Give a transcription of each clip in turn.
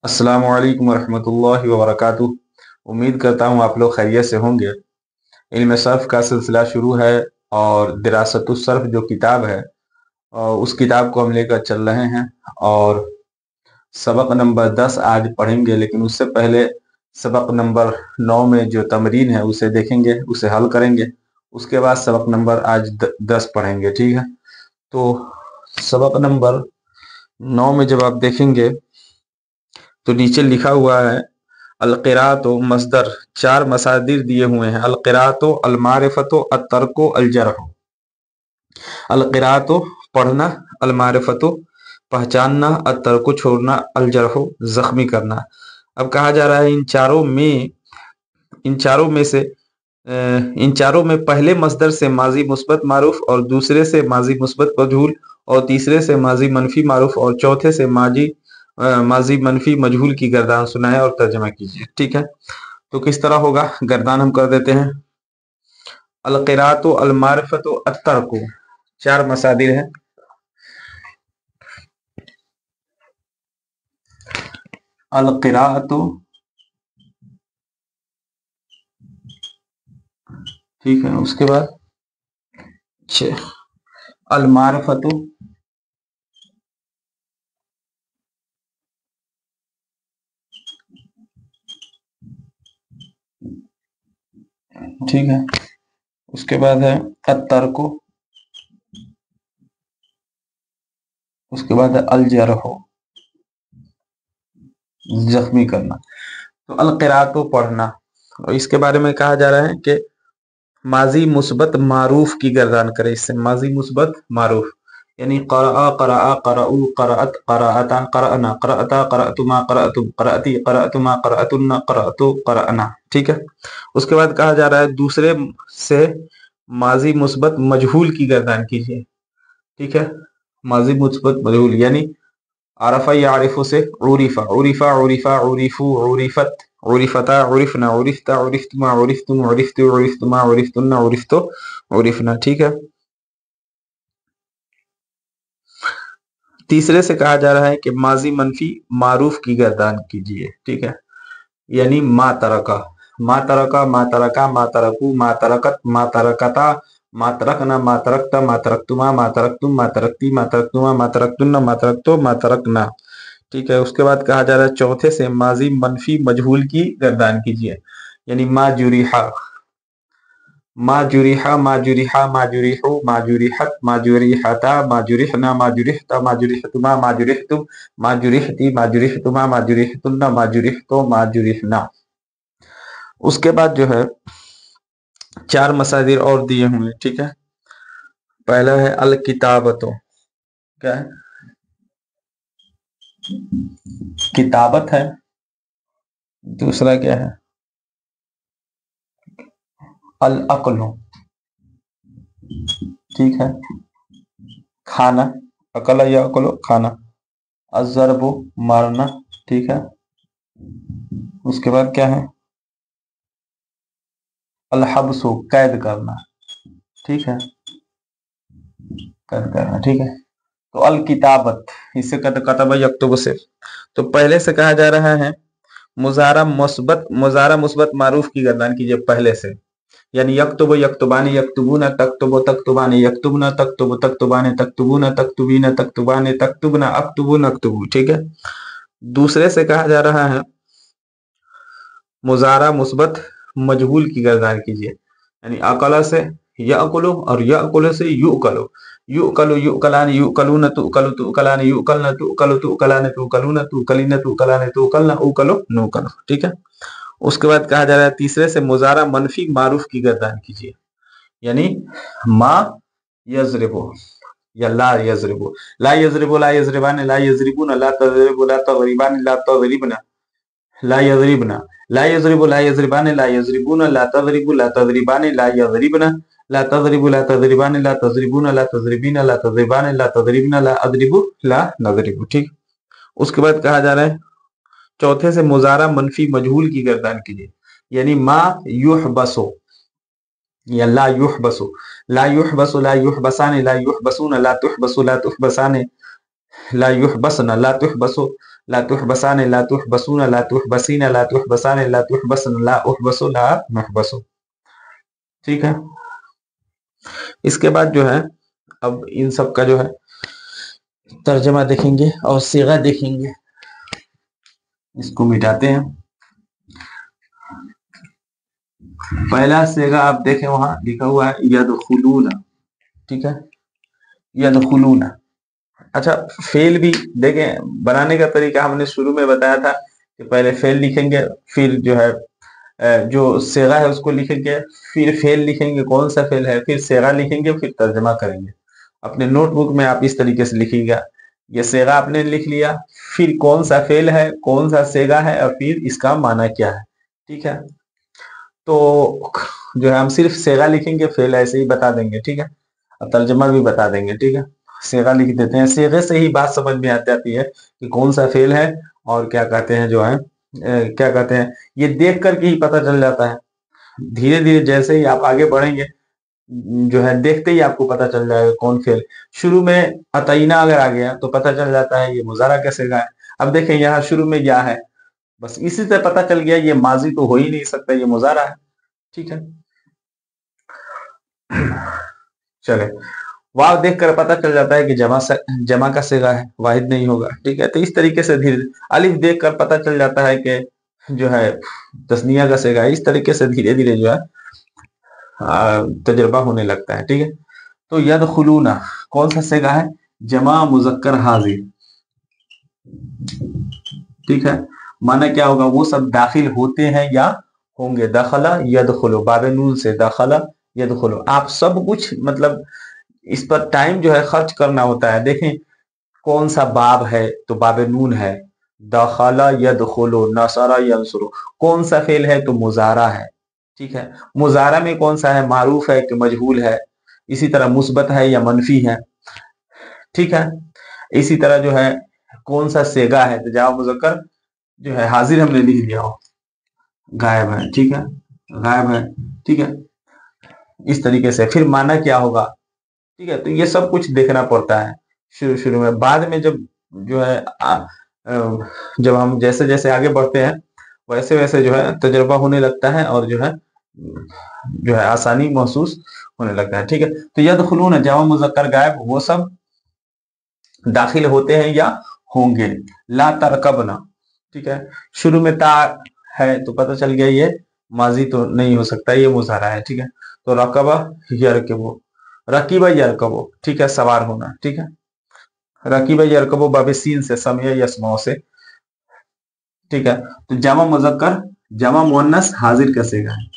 अस्सलामु अलैकुम वरहमतुल्लाहि वबरकातुह। उम्मीद करता हूँ आप लोग खैरियत से होंगे। इल्म सर्फ का सिलसिला शुरू है और दिरासतुस सर्फ जो किताब है और उस किताब को हम लेकर चल रहे हैं और सबक नंबर 10 आज पढ़ेंगे, लेकिन उससे पहले सबक नंबर 9 में जो तमरीन है उसे देखेंगे, उसे हल करेंगे। उसके बाद सबक नंबर आज 10 पढ़ेंगे, ठीक है। तो सबक नंबर 9 में जब आप देखेंगे तो नीचे लिखा हुआ है अलक़िरातो मस्दर, चार मसादिर दिए हुए हैं। अलक़िरातो, अलमारिफतो, अतर्को, अलजरह। अलक़िरातो पढ़ना, अलमारिफतो पहचानना, अतर्को छोड़ना, अलजरह जख्मी करना। अब कहा जा रहा है इन चारों में पहले मस्दर से माजी मुस्बत मारूफ और दूसरे से माजी मुस्बत मजहूल और तीसरे से माजी मनफी मारूफ और चौथे से माजी मनफी मजहूल की गर्दान सुनाए और तर्जमा कीजिए, ठीक है। तो किस तरह होगा, गर्दान हम कर देते हैं। अलक़िरातो, अलमारिफतो, अत्तरको, चार मसादिर हैं। अलक़िरातो, ठीक है। उसके बाद अलमारिफतो, ठीक है। उसके बाद है अत्तरको, उसके बाद है अलजरह जख्मी करना। तो अलक़िरातो पढ़ना, और इसके बारे में कहा जा रहा है कि माजी मुस्बत मारूफ की गर्दान करे। इससे माजी मुस्बत मारूफ यानी क़रअ, क़रअ, क़रअू, क़रअत, क़रअता, क़रअना, क़रअता, क़रअतुमा, क़रअतुम, क़रअती, क़रअतुमा, क़रअतुन्ना, क़रअतु, क़रअना, ठीक है। उसके बाद कहा जा रहा है दूसरे से माजी मुस्बत मजहूल की गर्दान कीजिए, ठीक है। माजी मुस्बत मजहूल यानी आरफा यारिफु से उरिफा, उरिफा, उरिफा, उरिफु, उरिफत, उरिफता, उरिफना, उरिफता, उरिफ्तुमा, उरिफ्तुम, उरिफ्तु, उरिफ्तुमा, उरिफ्तुन्ना, उरिफ्तो, उरिफना, ठीक है। तीसरे से कहा जा रहा है कि माजी मनफी मारूफ की गर्दान कीजिए, ठीक है। यानी मा तरका, मा तरका, मा तरका, मा तरकू, मा तरकत, मा तरकता, मा तरकना, मा तरकता, मा तरकतुमा, मा तरकतुम, मा तरकती, मा तरकतुमा, मा तरकतुन्ना, मा तरकतो, मा तरकना, ठीक है। उसके बाद कहा जा रहा है चौथे से माजी मनफी मजहूल की गर्दान कीजिए, यानी मा जुरिहा, मा जुरिहा, मा जुरिहा, मा जुरिहु, मा जुरिहत, मा जुरिहता, मा जुरिहना, मा जुरिहता, मा जुरिहतुमा, मा जुरिहतुम, मा जुरिहती, मा जुरिहतुमा, मा जुरिहतुन्ना, मा जुरिहतो, मा जुरिहना। उसके बाद जो है चार मसादिर और दिए हुए, ठीक है। पहला है अल किताबतो, क्या है, किताबत है। दूसरा क्या है, अल अक्लो, ठीक है, खाना, अकल या अकलो खाना। अज़रबो मारना, ठीक है। उसके बाद क्या है, अल हब्सो कैद करना, ठीक है, कैद करना, ठीक है। तो अल किताबत, इससे कतब यक्तुब से, तो पहले से कहा जा रहा है मुजारा मुस्बत मारूफ की गर्दान कीजिए पहले से, यानी यक्तुब यक्तुबानी, यक्तुबूना, तक्तुबो तक्तुबानी, यक्तुबना, तक्तुब तक्तुबानी, तक्तुबूना, तक्तुबीना, तक्तुबानी, तक्तुबना, अक्तुबु नक्तुबु, ठीक है। दूसरे से कहा जा रहा है मुजारा मुस्बत मजहूल की गर्दान कीजिए, यानी अकला से यअकुलु और यअकुलु से युकलु, युकलु, युकलान, युकलून, तुकलु, तुकलान, युकलन, तुकलु, तुकलान, तुकलून, तुकलिन, तुकलान, तुकलन, उकलु, नुकलु, ठीक है। उसके बाद कहा जा रहा है तीसरे से मुजारा मनफी मारूफ की गर्दान कीजिए, यानी मा यजरिबु या ला यजरिबु, ला यजरिबु, ला यजरिबान, ला यजरिबुन, ला तजरिबु, ला तजरिबान, ला तजरिबना, ला यजरिबना, ला यजरिबु, ला यजरिबान, ला यजरिबुन, ला तजरिबु, ला तजरिबान, ला यजरिबना, ला तजरिबु, ला तजरिबान, ला तजरिबुन, ला तजरिबीना, ला तजरिबान, ला तजरिबना, ला अदरिबु, ला नजरिबु, ठीक। उसके बाद कहा जा रहा है चौथे से मुजारा मनफी मजहूल की गर्दान कीजिए, यानी मा युहबसो या ला युहबसो, ला युहबसो, ला युहबसाने, ला युहबसून, ला तुहबसु, ला तुहबसाने, ला युहबसना, ला तुहबसो, ला तुहबसाने, ला तुहबसूना, ला तुहबसीना, ला तुहबसाने, ला तुहबसन, ला उहबसो, ला नुहबसो। ठीक है। इसके बाद जो है अब इन सब का जो है तर्जमा देखेंगे और सीगा देखेंगे। इसको मिटाते हैं। पहला सीगा आप देखें वहां लिखा हुआ है यदखुलूना, ठीक है, यदखुलूना। अच्छा, फेल भी देखें, बनाने का तरीका हमने शुरू में बताया था कि पहले फेल लिखेंगे, फिर जो है जो सेगा है उसको लिखेंगे, फिर फेल लिखेंगे कौन सा फेल है, फिर सेगा लिखेंगे, फिर तर्जमा करेंगे। अपने नोटबुक में आप इस तरीके से लिखिएगा, ये सेगा आपने लिख लिया, फिर कौन सा फेल है, कौन सा सेगा है, और फिर इसका माना क्या है। ठीक है, तो जो है हम सिर्फ सेगा लिखेंगे, फेल ऐसे ही बता देंगे। ठीक है, और तर्जमा भी बता देंगे। ठीक है, सेगा लिख देते हैं, सेगे से ही बात समझ में आ जाती है कि कौन सा फेल है और क्या कहते हैं जो है क्या कहते हैं, ये देख करके ही पता चल जाता है। धीरे धीरे जैसे ही आप आगे बढ़ेंगे जो है देखते ही आपको पता चल जाएगा कौन फेल। शुरू में अतईना अगर आ गया तो पता चल जाता है ये मुजारा कैसे का है। अब देखें यहाँ शुरू में या है, बस इसी से पता चल गया ये माजी तो हो ही नहीं सकता, ये मुजारा है। ठीक है, चले, वाव देख कर पता चल जाता है कि जमा का सिगा है, वाहिद नहीं होगा। ठीक है, तो इस तरीके से धीरे, अलिफ देख कर पता चल जाता है कि जो है तस्निया का सिगा है। इस तरीके से धीरे धीरे जो है तजुर्बा होने लगता है। ठीक है, तो यदखुलूना कौन सा सिगा है, जमा मुजक्कर हाजिर। ठीक है, माना क्या होगा, वो सब दाखिल होते हैं या होंगे। दखला यदखुलु, बाबे नून से दखला यदखुलु। आप सब कुछ मतलब इस पर टाइम जो है खर्च करना होता है। देखें कौन सा बाब है, तो बाबे नून है, दखला यदखुलु, नसरा यंसुरु। कौन सा फेल है, तो मुजारा है। ठीक है, मुजारा में कौन सा है, मारूफ है कि मजहूल है। इसी तरह मुस्बत है या मनफी है। ठीक है, इसी तरह जो है कौन सा सेगा है, तो जाओ मुजक्कर जो है हाजिर हमने लिख दिया हो, गायब है। ठीक है, गायब है। ठीक है, इस तरीके से फिर माना क्या होगा। ठीक है, तो ये सब कुछ देखना पड़ता है शुरू शुरू में। बाद में जब जो है जब हम जैसे जैसे आगे बढ़ते हैं वैसे वैसे जो है तजुर्बा होने लगता है और जो है आसानी महसूस होने लगता है। ठीक है, तो यदखुलून जमा मुजक्कर गायब, वो सब दाखिल होते हैं या होंगे। ला तरकबना, ठीक है, शुरू में ता है तो पता चल गया ये माजी तो नहीं हो सकता, ये मुजारा है। ठीक है, तो रकबा यरकबो, रकीबा यरकबो, ठीक है, सवार होना। ठीक है, रकीबा यरकबो बाबे सीन से, समय यसमाओ से। ठीक है, तो जमा मुजक्कर जमा मुअन्नस हाजिर कैसेगा है,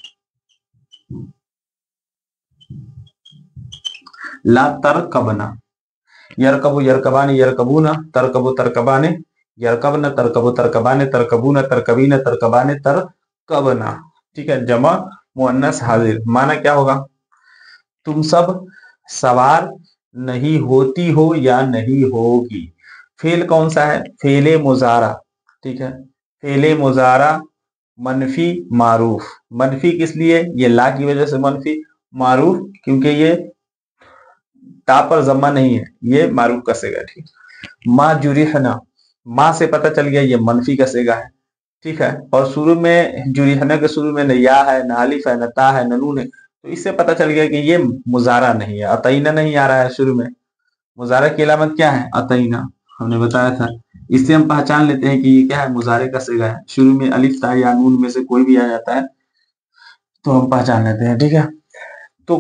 ला तरकबना, यरकबु यरकबानी यरकबूना, तरकबु तरकबाने, यरकबना तरकबु तरकबाने, तरकबूना तरकबीना, तरकबाने तरकबना। ठीक है, जमा मुअन्नस हाजिर। माना क्या होगा, तुम सब सवार नहीं होती हो या नहीं होगी। फेल कौन सा है, फेले मुजारा। ठीक है, फेले मुजारा मनफी मारूफ। मनफी किस लिए, ये ला की वजह से मनफी, मारूफ क्योंकि ये ता पर जम्मा नहीं है, ये मारूफ कसेगा। ठीक, माँ जुरिहना, माँ से पता चल गया ये मनफी कसेगा है। ठीक है, और शुरू में जुरिहना के शुरू में न या है, न अलिफ है, न ता है, न नून है, तो इससे पता चल गया कि ये मुजारा नहीं है, अतईना नहीं आ रहा है शुरू में। मुजारा की अलामत क्या है, अतईना, हमने बताया था। इससे हम पहचान लेते हैं कि ये क्या है, मुजारे का सिगा है। शुरू में अलिफ ता या नून में से कोई भी आ जाता है तो हम पहचान लेते हैं। ठीक है, तो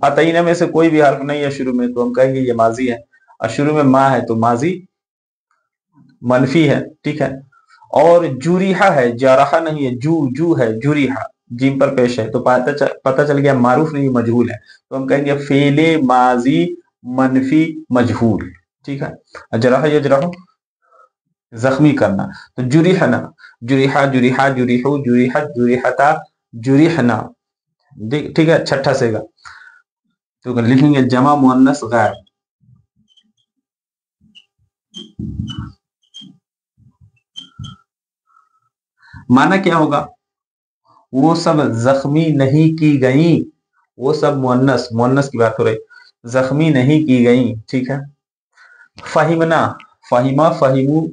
अतईना में से कोई भी हर्फ नहीं है शुरू में तो हम कहेंगे ये माजी है, और शुरू में माँ है तो माजी मनफी है। ठीक है, और जुरिहा है, जरहा नहीं है, जू है, जुरिहा जीम पर पेश है, तो पता चल गया मारूफ नहीं मजहूल है, तो हम कहेंगे फेले माजी मनफी मजहूल। ठीक है, जरहा यजरहु जख्मी करना, तो जुरिहना, जुरिहा जुरिहा जुरिहु जुरिहत जुरिहता जुरिहना। ठीक है, छठा सेगा तो लिखेंगे जमा मुअन्नस गैर। माना क्या होगा, वो सब जख्मी नहीं की गई, वो सब मुअन्नस, मुअन्नस की बात हो रही, जख्मी नहीं की गई। ठीक है, फहिमना, फहिमा फहिमू,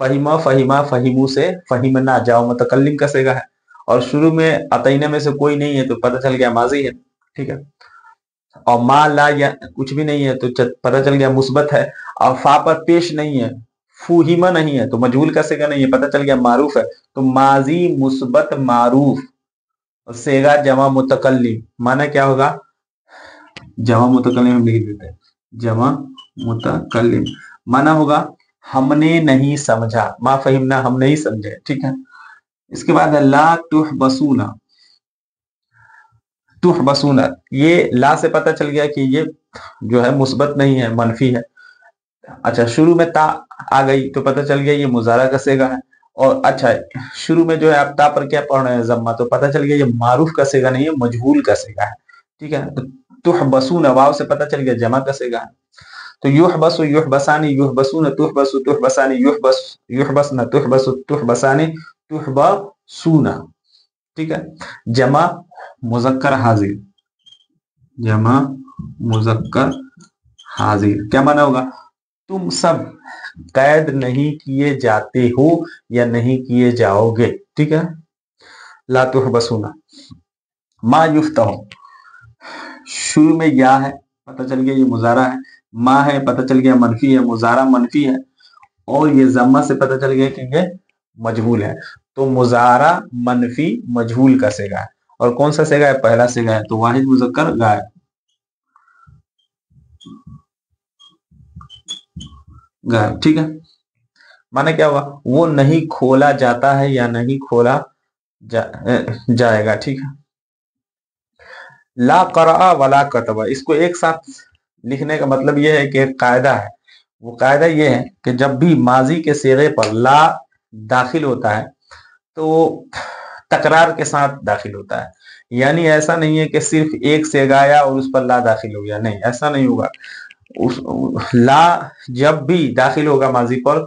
फहिमा फहिमा फहिमू से फहिमना जाओ मुतकल्लिम का सेगा है, और शुरू में अतईना में से कोई नहीं है तो पता चल गया माजी है, ठीक है। और मा ला या कुछ भी नहीं है तो पता चल गया मुस्बत है। और फा पर पेश नहीं है, फूहिमा नहीं है तो मजहूल का सेगा नहीं है, पता चल गया मारूफ है। तो माजी मुस्बत मारूफ सेगा जमा मुतकल्लिम, माना क्या होगा, जमा मुतकल्लिम हम लिख देते हैं, जमा मुतकल्लिम माना होगा हमने नहीं समझा, मा फहिमना हम नहीं समझे, ठीक है। इसके बाद है ला तुहबसूना, तुहबसूना, ये ला से पता चल गया कि ये जो है मुस्बत नहीं है, मनफी है। अच्छा, शुरू में ता आ गई तो पता चल गया ये मुजारा का सेगा है। और अच्छा, शुरू में जो है आप ता पर क्या पढ़ रहे हैं, जम्मा, तो पता चल गया ये मारूफ का सेगा नहीं है, मजहूल का सेगा है, ठीक है। तो तुहबसूना वाव से पता चल गया जमा का सेगा है। तो युहबसु युहबसानी युहबसून तुहबसु तुहबसानी युहबस युहबसना तुहबसु तुहबसानी तुहबसूना, ठीक है। जमा मुजक्कर हाजिर, जमा मुजक्कर हाजिर क्या माना होगा, तुम सब कैद नहीं किए जाते हो या नहीं किए जाओगे, ठीक है। ला तुहबसूना, मा युफ्तहु, शुरू में या है पता चल गया ये मुजारा है, मा है पता चल गया मनफी है, मुजारा मनफी है, और ये जम्मा से पता चल गया कि ये मजहूल है। तो मुजारा मनफी मजहूल का सेगा है। और कौन सा सेगा है, पहला सेगा है, तो वाहिद मुजक्कर गायब, गायब, ठीक है। माने क्या हुआ, वो नहीं खोला जाता है या नहीं खोला जाएगा, ठीक है। ला करा वला कतबा, इसको एक साथ लिखने का मतलब यह है कि एक कायदा है, वो कायदा ये है कि जब भी माजी के सेगे पर ला दाखिल होता है तो तकरार के साथ दाखिल होता है। यानी ऐसा नहीं है कि सिर्फ एक सेगा आया और उस पर ला दाखिल हो गया, नहीं, ऐसा नहीं होगा। उस ला जब भी दाखिल होगा माजी पर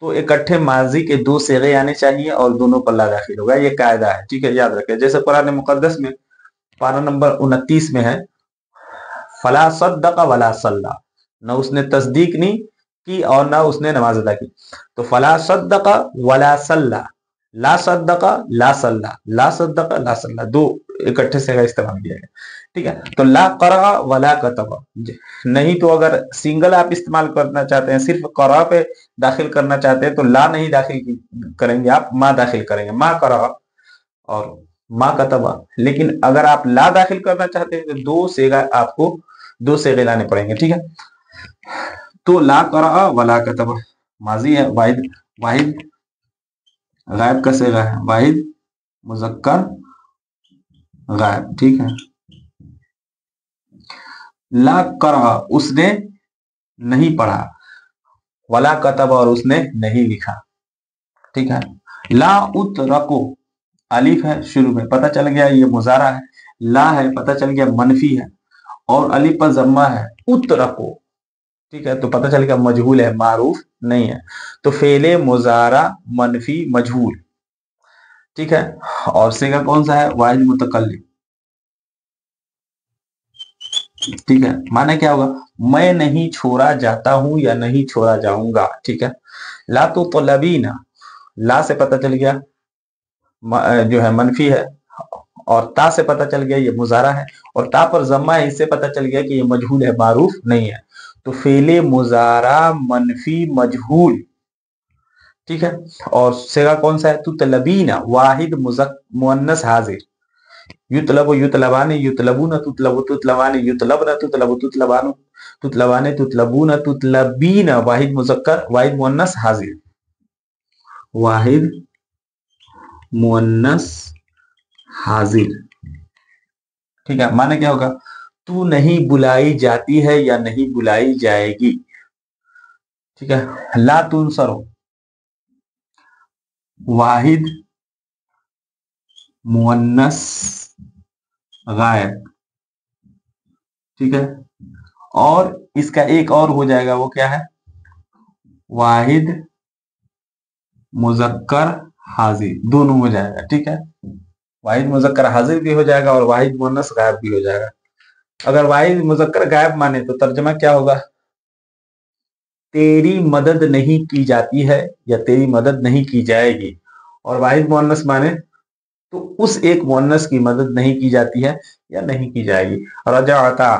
तो इकट्ठे माजी के दो सेगे आने चाहिए और दोनों पर ला दाखिल होगा, ये कायदा है, ठीक है, याद रखें। जैसे कुरान मुकद्दस में पारा नंबर 29 में है, फला सद्दक़ वला सल्ला, न उसने तस्दीक नहीं की और ना उसने नमाज अदा की। तो फला सद्दक़ वला सल्ला, ला सद्दक़ ला सल्ला, ला सद्दक़ ला सल्ला, दो इकट्ठे से का इस्तेमाल किया गया, ठीक है। तो ला क़रा वला कतबा, नहीं तो अगर सिंगल आप इस्तेमाल करना चाहते हैं, सिर्फ क़रा पे दाखिल करना चाहते हैं तो ला नहीं दाखिल करेंगे, आप मा दाखिल करेंगे, मा क़रा और मा कतबा। लेकिन अगर आप ला दाखिल करना चाहते हैं तो दो सेगा आपको दो सेगे लाने पड़ेंगे, ठीक है। तो ला करा वला कतबा माजी है, वाहिद वाहिद गायब का सेगा है, वाहिद मुजक्कर गायब, ठीक है। ला करा उसने नहीं पढ़ा, वला कतबा और उसने नहीं लिखा, ठीक है। ला उतरको, अलिफ है शुरू में पता चल गया ये मुजारा है, ला है पता चल गया मनफी है, और अलिफ पर जम्मा है, उतरको, ठीक है। तो पता चल गया मजहूल है, मारूफ नहीं है। तो फेले मुजारा मनफी मजहूल, ठीक है। और सेगा कौन सा है, वाहिद मुतकल्लिम, ठीक है। माने क्या होगा, मैं नहीं छोड़ा जाता हूं या नहीं छोड़ा जाऊंगा, ठीक है। ला तो तलबीना, ला से पता चल गया जो है मनफी है, और ता से पता चल गया ये मुजारा है, और ता पर जम्मा है, इससे पता चल गया कि ये मजहूल है, मारूफ नहीं है। तो फेले मुजारा मनफी मजहूल, ठीक है। और सेगा कौन सा है, तुतलबीना वाहिद मुअन्नस हाजिर, युतलबु युतलबानी युतलबूना तुतलबु तुतलबानी युतलबना तुतलबु तुतलबानु तुतलबाने तुतलबूना तुतलबीना, वाहिद मुजक्कर वाहिद मुअन्नस हाजिर, वाहिद मुअन्नस हाजिर, ठीक है। माने क्या होगा, तू नहीं बुलाई जाती है या नहीं बुलाई जाएगी, ठीक है। ला तुनसरो वाहिद मुअन्नस गायब, ठीक है। और इसका एक और हो जाएगा, वो क्या है, वाहिद मुजक्कर हाजिर, दोनों हो जाएगा, ठीक है। वाहिद मुजक्कर हाजिर भी हो जाएगा और वाहिद मुअन्नस गायब भी हो जाएगा। अगर वाहिद मुजक्कर गायब माने तो तर्जमा क्या होगा, तेरी मदद नहीं की जाती है या तेरी मदद नहीं की जाएगी। और वाहिद मुअन्नस माने तो उस एक मुअन्नस की मदद नहीं की जाती है या नहीं की जाएगी। रजाता,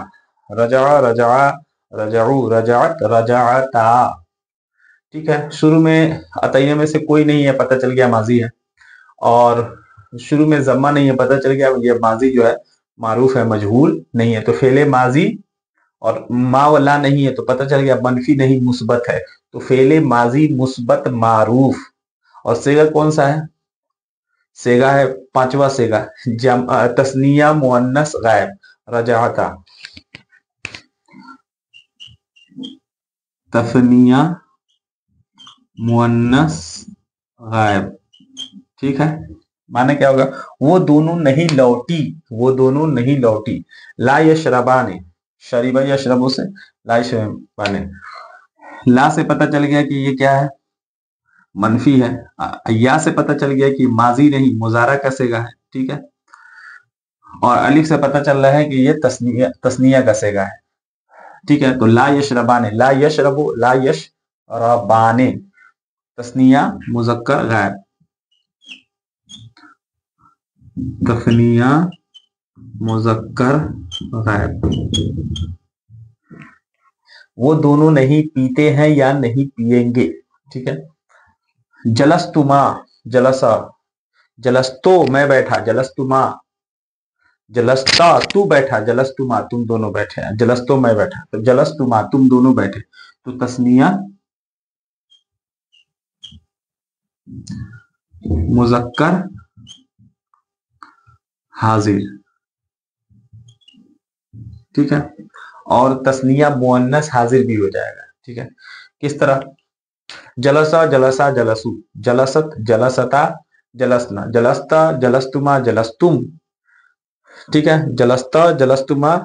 रजा, रजा, रजाऊ, रजात, रजाता। ठीक है, शुरू में अतैया में से कोई नहीं है, पता चल गया माजी है, और शुरू में जम्मा नहीं है, पता चल गया ये माजी जो है मारूफ है, मजहूल नहीं है। तो फेले माजी और मा वला नहीं है तो पता चल गया मनफी नहीं मुस्बत है, तो फेले माजी मुस्बत मारूफ। और सेगा कौन सा है? सेगा है पांचवा सेगा, तस्निया मुअन्नस गायब, रजाता। तस्निया मुअन्नस गायब। ठीक है, माने क्या होगा? वो दोनों नहीं लौटी, वो दोनों नहीं लौटी। ला यशरबाने, शरीबा यशरबो से ला यशरबाने, ला से पता चल गया कि ये क्या है? मनफी है। या से पता चल गया कि माजी नहीं मुजारा का सेगा है। ठीक है, और अलिफ से पता चल रहा है कि ये तस्निया का सेगा है। ठीक है, तो ला यशरबाने, ला यशरबो, ला यशरबाने, तस्निया मुजक्कर गायब, तस्निया मुजक्कर गायब। वो दोनों नहीं पीते हैं या नहीं पिएंगे। ठीक है, जलस्तुमा, जलसा, जलस्तो मैं बैठा, जलस्तुमा, जलस्ता तू बैठा, जलस्तुमा तुम दोनों बैठे, जलस्तो मैं बैठा, तो जलस्तुमा तुम दोनों बैठे, तो तस्निया मुजक्कर हाजिर। ठीक है, और तस्निया मुअन्नस हाजिर भी हो जाएगा। ठीक है, किस तरह? जलसा, जलसा, जलसु, जलसत, जलसता, जलसना, जलस्ता, जलस्तुमा, जलस्तुम। ठीक है, जलस्ता, जलस्तुमा,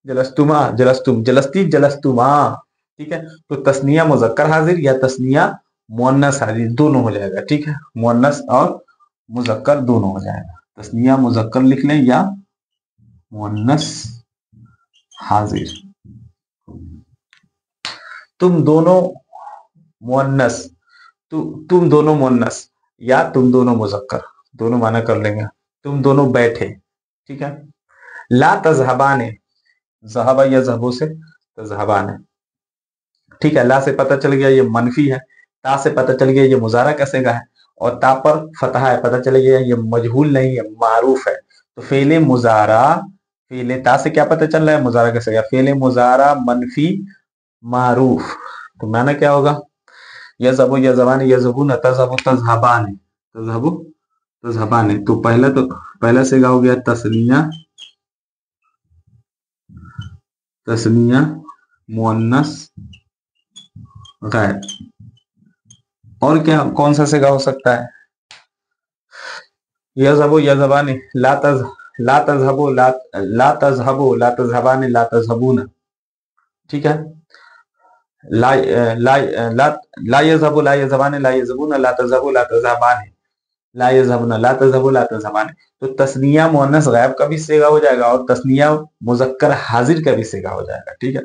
जलस्तुमा, जलस्तुम, जलस्ती, जलस्तुमा। ठीक है, तो तस्निया मुजक्कर हाजिर या तस्निया मुअन्नस हाजिर दोनों हो जाएगा। ठीक है, मुअन्नस और मुजक्कर दोनों हो जाएगा। तस्निया मुजक्कर लिख लें या मुअन्नस हाजिर। तुम दोनों मुअन्नस, तुम दोनों मुअन्नस या तुम दोनों मुजक्कर, दोनों माना कर लेंगे। तुम दोनों बैठे। ठीक है, ला तज़हबाने, ज़हबा या ज़हबो से तज़हबाने। ठीक है, ला से पता चल गया ये मनफी है, ता से पता चल गया ये मुजारा का सेगा है, और ता पर फतहा है, पता चल गया ये मजहूल नहीं है, मारूफ है। तो फेले मुजारा, फेले ता से क्या पता चल रहा है? मुजारा का सेगा। फेले मुजारा मनफी मारूफ, तो माना क्या होगा? यज़हबु यज़हबान, यज़हबून, तज़हबु तज़हबान, तज़हबु तज़हबान। तो पहला सेगा हो गया तस्निया, तस्निया मुअन्नस गायब। और क्या कौन सा सेगा हो सकता है? यज़हबु यज़हबान, ला तज़हबु, ला तज़हबु, ला तज़हबान, ला तज़हबून। ठीक है, ला ला ला ला यज़हबु, ला यज़हबान, ला यज़हबून, ला तज़हबु, ला तज़हबान, ला यज़हबना, ला तज़हबु, ला तज़हबान। तो तस्निया मुअन्नस गायब का भी सेगा हो जाएगा और तस्निया मुजक्कर हाजिर का भी सेगा हो जाएगा। ठीक है,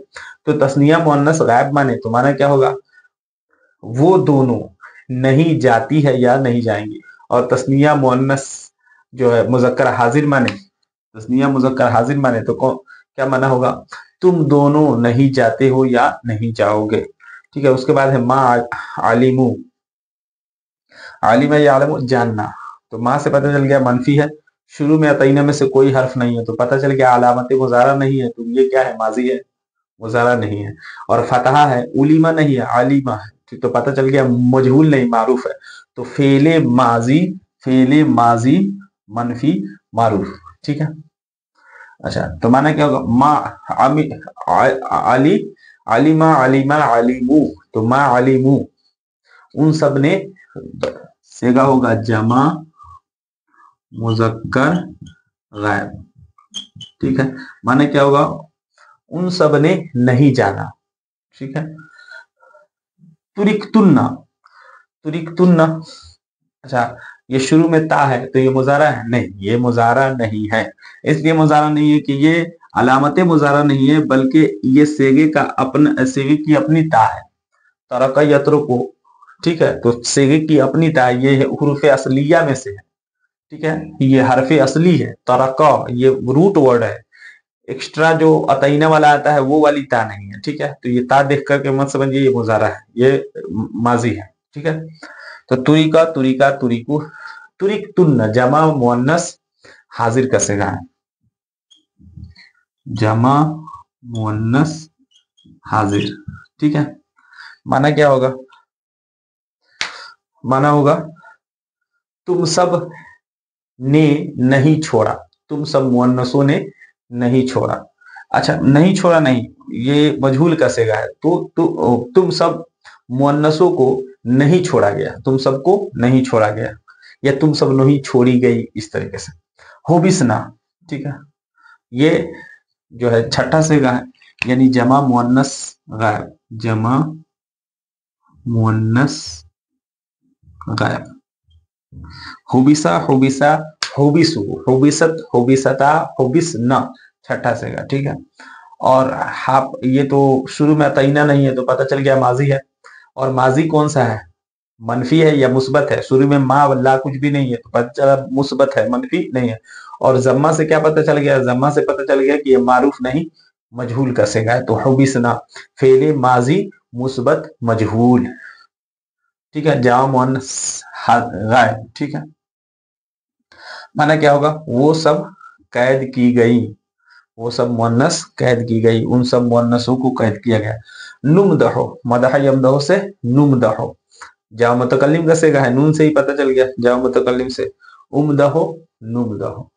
तो तस्निया मुअन्नस गायब माने तो माना क्या होगा? वो दोनों नहीं जाती है या नहीं जाएंगी। और तस्निया मुअन्नस जो है मुजक्कर हाजिर माने, तस्निया मुजक्कर हाजिर माने तो क्या माना होगा? तुम दोनों नहीं जाते हो या नहीं जाओगे। ठीक है, उसके बाद है मा आलिमू, आलिम या आलमू जानना, तो माँ से पता चल गया मनफी है, शुरू में अतईना में से कोई हर्फ नहीं है तो पता चल गया अलामत मुजारा नहीं है, तो ये क्या है? माजी है, मुजारा नहीं है। और फतहा है, उलीमा नहीं है, आलिमा है, तो पता चल गया मजहूल नहीं मारूफ है। तो फेले माजी, फेले माजी मनफी मारूफ। ठीक है, अच्छा तो माना क्या होगा? मा आली, आलिमा, आलिमा, आलिमू, तो मा आलिमू उन सब ने, सेगा होगा जमा मुजक्कर गायब। ठीक है, माने क्या होगा? उन सब ने नहीं जाना। ठीक है, तुरिकतुन्ना, तुरिकतुन्ना, अच्छा ये शुरू में ता है तो ये मुजारा है? नहीं, ये मुजारा नहीं है। इसलिए मुजारा नहीं है कि ये अलामत मुजारा नहीं है, बल्कि ये सेगे का अपना, सेगे की अपनी ता है। तरक यत्रुकु, ठीक है। तो सेगे की अपनी ताय ये है हुरूफ असलिया में से है, ठीक है, ये हरफ असली है। तरका ये रूट वर्ड है, एक्स्ट्रा जो अतईना वाला आता है वो वाली ता नहीं है, ठीक है। तो ये ता देख करके मत समझिए ये मुजारा है, ये माजी है, ठीक है। तो तुरिका तुरिका तुरिकु तुरिक तुन्ना जमा मुअन्नस हाजिर का सिगा है, जमा मुअन्नस हाजिर, ठीक है। माना क्या होगा, माना होगा तुम सब ने नहीं छोड़ा, तुम सब मुअन्नसों ने नहीं छोड़ा। अच्छा नहीं छोड़ा नहीं, ये मजहूल का सेगा है। तो तुम सब मुअन्नसों को नहीं छोड़ा गया, तुम सबको नहीं छोड़ा गया, या तुम सब नहीं छोड़ी गई, इस तरीके से। होबिसना, ठीक है, ये जो है छठा सेगा है, यानी जमा मुअन्नस गायब, जमा मुअन्नस गायब। हुबिसा हुबिसा हुबिसु हुबिसत हुबिसता हुबिसना, छठा सेगा, ठीक है। और हाफ ये तो शुरू में तईना नहीं है तो पता चल गया माजी है। और माजी कौन सा है, मनफी है या मुस्बत है? शुरू में मा वल्ला कुछ भी नहीं है तो पता चला मुस्बत है, मनफी नहीं है। और जम्मा से क्या पता चल गया, जम्मा से पता चल गया कि ये मारूफ नहीं मजहूल का सेगा है। तो हुबिसना फेले माजी मुस्बत मजहूल, ठीक है, जाम मुअन्नस गायब, ठीक है। माना क्या होगा, वो सब कैद की गई, वो सब मुअन्नस कैद की गई, उन सब मुअन्नसों को कैद किया गया। नुमदहो मदह यमदहो से नुमदहो, जाओ मुतकल्लिम का सेगा है, नून से ही पता चल गया, जाओ मुतकल्लिम से। उमदहो नुमदहो,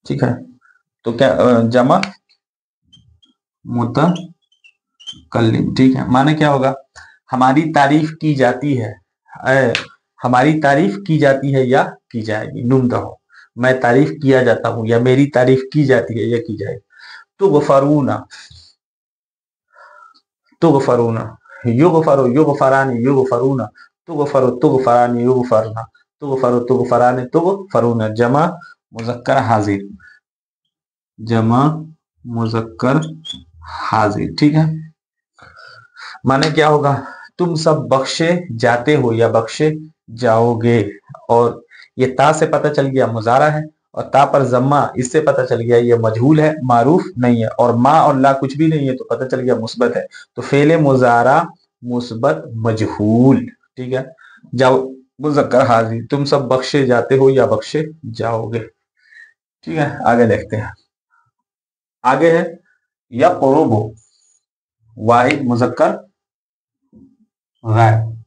ठीक है। तो क्या जमा मुतकल्लिम, ठीक है। माने क्या होगा, हमारी तारीफ की जाती है, हमारी तारीफ की जाती है या की जाएगी। नुमदहो मैं तारीफ किया जाता हूं या मेरी तारीफ की जाती है या की जाएगी। तुगफरूना तुगफरूना युगफरू युगफरानी युगफरूना तुगफरू तुगफरानी युगफरना तुगफरू तुगफरानी तुगफरूना, जमा मुजक्कर हाजिर, जमा मुजक्कर हाजिर, ठीक है। माने क्या होगा, तुम सब बख्शे जाते हो या बख्शे जाओगे। और ये ता से पता चल गया मुजारा है, और ता पर जम्मा, इससे पता चल गया ये मजहूल है, मारूफ नहीं है। और मा और ला कुछ भी नहीं है तो पता चल गया मुस्बत है। तो फेले मुजारा मुस्बत मजहूल, ठीक है। जाओ मुजक्कर हाजिर, तुम सब बख्शे जाते हो या बख्शे जाओगे, ठीक है। आगे देखते हैं, आगे है यक़रुबु वाहिद मुजक्कर गायब,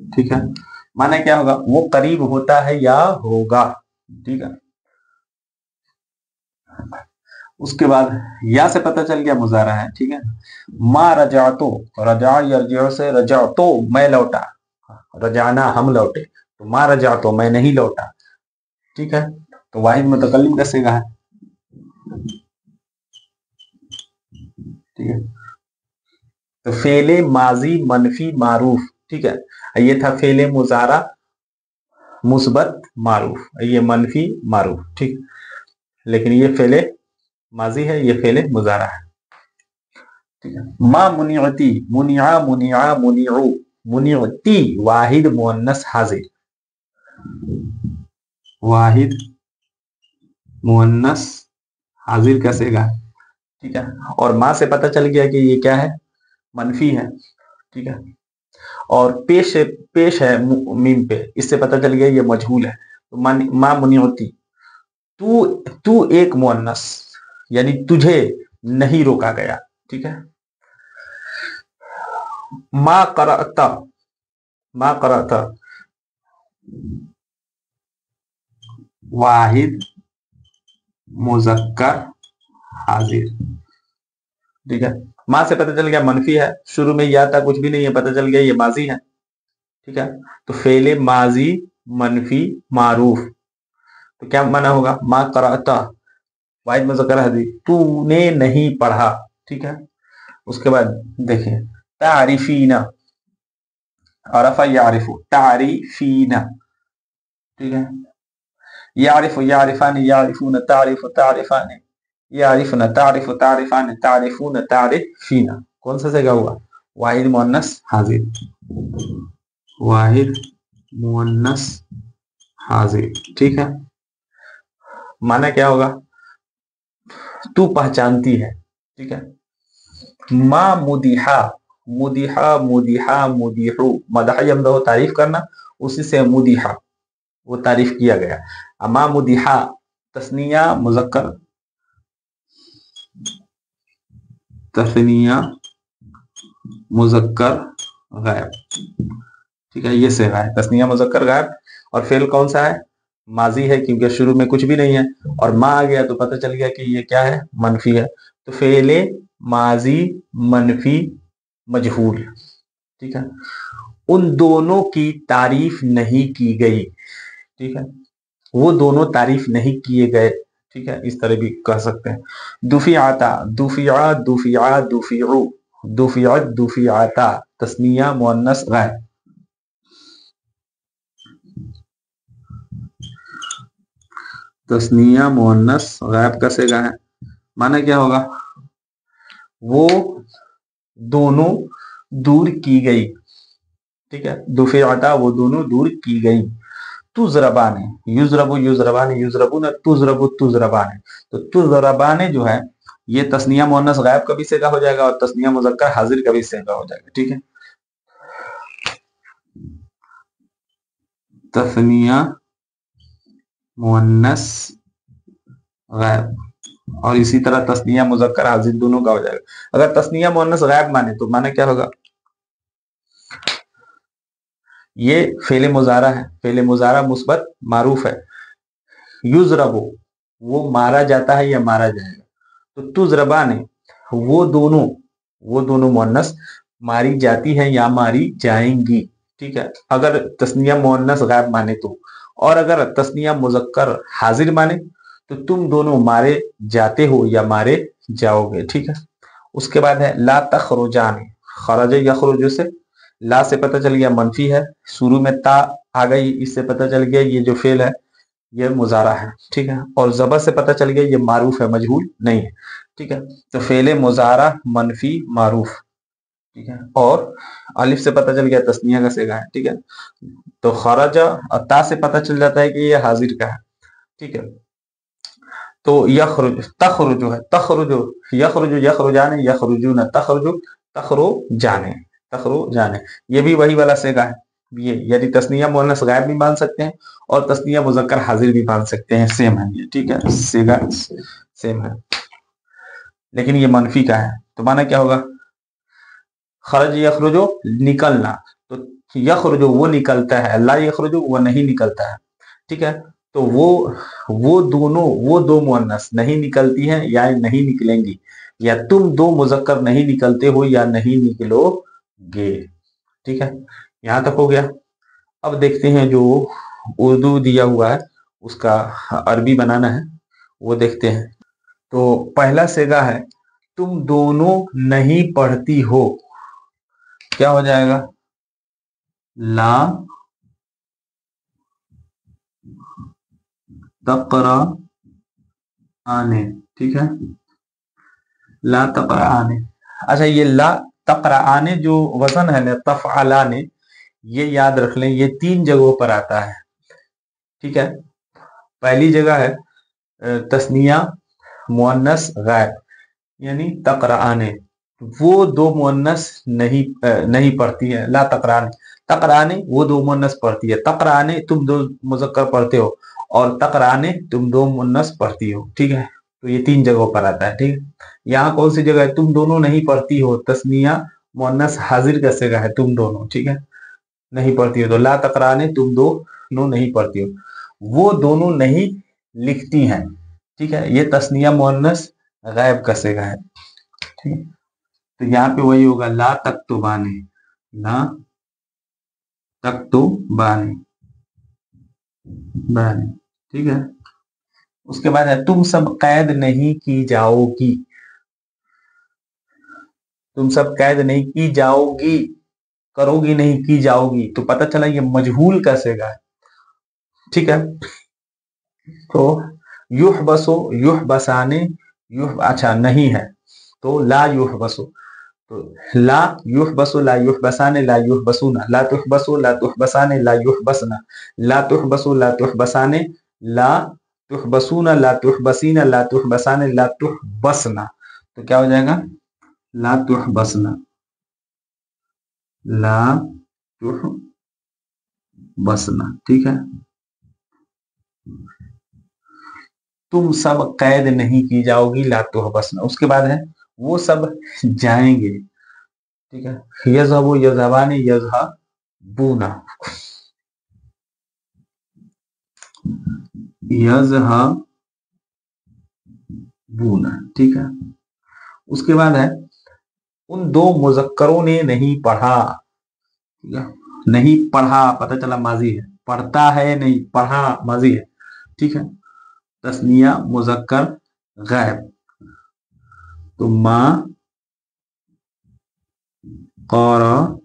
ठीक है। माने क्या होगा, वो करीब होता है या होगा, ठीक है। उसके बाद या से पता चल गया मुजारा है, ठीक है। मा रजातो, रजा यरजिउ से रजातो मैं लौटा, रजाना हम लौटे, तो मा रजातो मैं नहीं लौटा, ठीक है। तो वाहिद मुतकल्लिम का सिगा है, ठीक है। तो फेले माजी मनफी मारूफ, ठीक है। ये था फेले मुजारा मुस्बत मारूफ, ये मनफी मारूफ, ठीक। लेकिन ये फेले माजी है, ये फेले मुजारा है, ठीक है। मा मुनियती मुनिया मुनिया मुनिउ मुनियती वाहिद मुअन्नस हाजिर, वाहिद मुअन्नस हाजिर का सिगा, ठीक है। और मा से पता चल गया कि ये क्या है, मनफी है, ठीक है। और पेश है मीम पे, इससे पता चल गया ये मजहूल है। तो मा मुनियती, तू तू एक मुअन्नस, यानी तुझे नहीं रोका गया, ठीक है। मा करअता, मा करअता वाहिद मुजक्कर हाजिर, ठीक है। मा से पता चल गया मनफी है, शुरू में या था कुछ भी नहीं है, पता चल गया ये माजी है, ठीक है। तो फेले माजी मनफी मारूफ, तो क्या माना होगा, मा करअता वाहिद मुजक्कर हाजिर, तूने नहीं पढ़ा, ठीक है। उसके बाद देखिए तारिफीना, अरफा यारिफु तारिफीना, ठीक है। यारिफु यारिफानी यारिफून तारिफु तारिफानी, यारिफना, तारिफ, तारिफान, तारिफून, तारिफीना, कौन सा जगह हुआ? वाहिद मुअन्नस हाजिर, वाहिद मुअन्नस हाजिर, ठीक है। माना क्या होगा? तू पहचानती है, ठीक है। मा मुदिहा, मुदिहा, मुदिहा, मुदिहु, मदह यमदह हो तारीफ करना, उसी से मुदिहा वो तारीफ किया गया। अमा मुदिहा तस्निया मुजक्कर, तस्निया मुजक्कर गायब, ठीक है, ये सेगा है तस्निया मुजक्कर गायब। और फेल कौन सा है? माजी है, क्योंकि शुरू में कुछ भी नहीं है और मा आ गया तो पता चल गया कि ये क्या है? मनफी है। तो फेले माजी मनफी मजहूल, ठीक है। उन दोनों की तारीफ नहीं की गई, ठीक है, वो दोनों तारीफ नहीं किए गए, ठीक है, इस तरह भी कह सकते हैं। दुफियाता, दुफिया, दुफिया, दुफिउ, दुफियत, दुफियाता, तस्निया मुअन्नस गायब। तस्निया मुअन्नस गायब का सेगा है। माना क्या होगा? वो दोनों दूर की गई, ठीक है। दुफियाता वो दोनों दूर की गई। तुजरबाने, युजरबु युजरबाने, युजरबुन, तुजरबु तुजरबाने। तो तुजरबाने जो है ये तस्निया मुअन्नस गायब का भी सेगा हो जाएगा और तस्निया मुजक्कर हाजिर का भी सेगा हो जाएगा, ठीक है। तस्निया मुअन्नस गायब और इसी तरह तस्निया मुजक्कर हाजिर दोनों का हो जाएगा। अगर तस्निया मुअन्नस गायब माने तो माने क्या होगा? ये फेले मुजारा है, फेले मुजारा मुस्बत मारूफ है। युजरबु वो मारा जाता है या मारा जाएगा। तो तुजरबाने वो दोनों मुअन्नस मारी जाती है या मारी जाएंगी, ठीक है, अगर तस्निया मुअन्नस गायब माने तो। और अगर तस्निया मुजक्कर हाजिर माने तो तुम दोनों मारे जाते हो या मारे जाओगे, ठीक है। उसके बाद है ला तखरुजाने, खरज यखरुजु से, ला से पता चल गया मनफी है, शुरू में ता आ गई, इससे पता चल गया ये जो फेल है ये मुजारा है, ठीक है। और जबर से पता चल गया ये मारूफ है, मजहूल नहीं है, ठीक है। तो फेले मुजारा मनफी मारूफ, ठीक है। और अलिफ से पता चल गया तस्निया का सेगा है, ठीक है। तो खरजा और ता से पता चल जाता है कि ये हाजिर का है, ठीक है। तो यखरुज, तखरुजु है, तखरुजु, यखरुजु, यखरुजाने, यखरुजून, तखरुजु, तखरुजाने, तखरुजाने, ये भी वही वाला सेगा है। ये यदि तस्निया मुअन्नस गायब भी मान सकते हैं और तस्निया मुजक्कर हाजिर भी मान सकते हैं, सेम है ये, ठीक है, सेगा सेम है, लेकिन ये मनफी का है। तो माना क्या होगा? खरज यखरुजो निकलना, तो यखरुजो वो निकलता है, ला यखरुजो वो नहीं निकलता है, ठीक है। तो वो दो मुअन्नस नहीं निकलती हैं या नहीं निकलेंगी, या तुम दो मुजक्कर नहीं निकलते हो या नहीं निकलोगे, ठीक है। यहां तक हो गया। अब देखते हैं जो उर्दू दिया हुआ है उसका अरबी बनाना है, वो देखते हैं। तो पहला सेगा है तुम दोनों नहीं पढ़ती हो, क्या हो जाएगा? ला तकरा आने, ठीक है, ला तकरा आने। अच्छा, ये ला तकरा आने जो वजन है ना तफअलाने, ये याद रख लें, ये 3 जगहों पर आता है, ठीक है। पहली जगह है तस्निया मुअन्नस गायब, यानी तकराने, वो दो मुअन्नस नहीं पढ़ती है। ला तकराने, तकराने वो दो मुअन्नस पढ़ती है, तकराने तुम दो मुजक्कर पढ़ते हो, और तकराने तुम दो मुअन्नस पढ़ती हो, ठीक है। तो ये 3 जगहों पर आता है, ठीक है। यहाँ कौन सी जगह है? तुम दोनों नहीं पढ़ती हो, तस्निया मुअन्नस हाजिर का सेगा है, तुम दोनों, ठीक है, नहीं पढ़ती हो। तो ला तकराने तुम दोनों नहीं पढ़ती हो, वो दोनों नहीं लिखती हैं, ठीक है, ये तस्निया मुअन्नस गायब का सेगा है, ठीक है। तो यहाँ पे वही होगा ला तक्तुबाने, ला तक्तुबाने, बाने, ठीक है। उसके बाद है तुम सब कैद नहीं की जाओगी, तुम सब कैद नहीं की जाओगी, करोगी नहीं, की जाओगी, तो पता चला ये मजहूल का सेगा है, ठीक है। तो युह बसो, युह बसाने, अच्छा नहीं है तो ला युहबसु, तो ला युहबसु ला युहबसाने ला युहबसूना, ला तुहबसु ला तुहबसाने ला युहबसना, ला तुहबसु ला तुहबसाने ला तुहबसूना, ला तुहबसीना ला तुहबसाने ला तुहबसना। तो क्या हो जाएगा? ला तुहबसना, ला तुहबसना। ठीक है। तुम सब कैद नहीं की जाओगी, ला तुहबसना। उसके बाद है वो सब जाएंगे। ठीक है। यज़हबु यज़हबानी यज़हबूना, यज़हबूना। ठीक है। उसके बाद है उन दो मुज़क्करों ने नहीं पढ़ा। ठीक है। नहीं पढ़ा पता चला माजी है, पढ़ता है नहीं, पढ़ा माजी है। ठीक है। तस्निया मुज़क्कर गैब, तो मा क़रा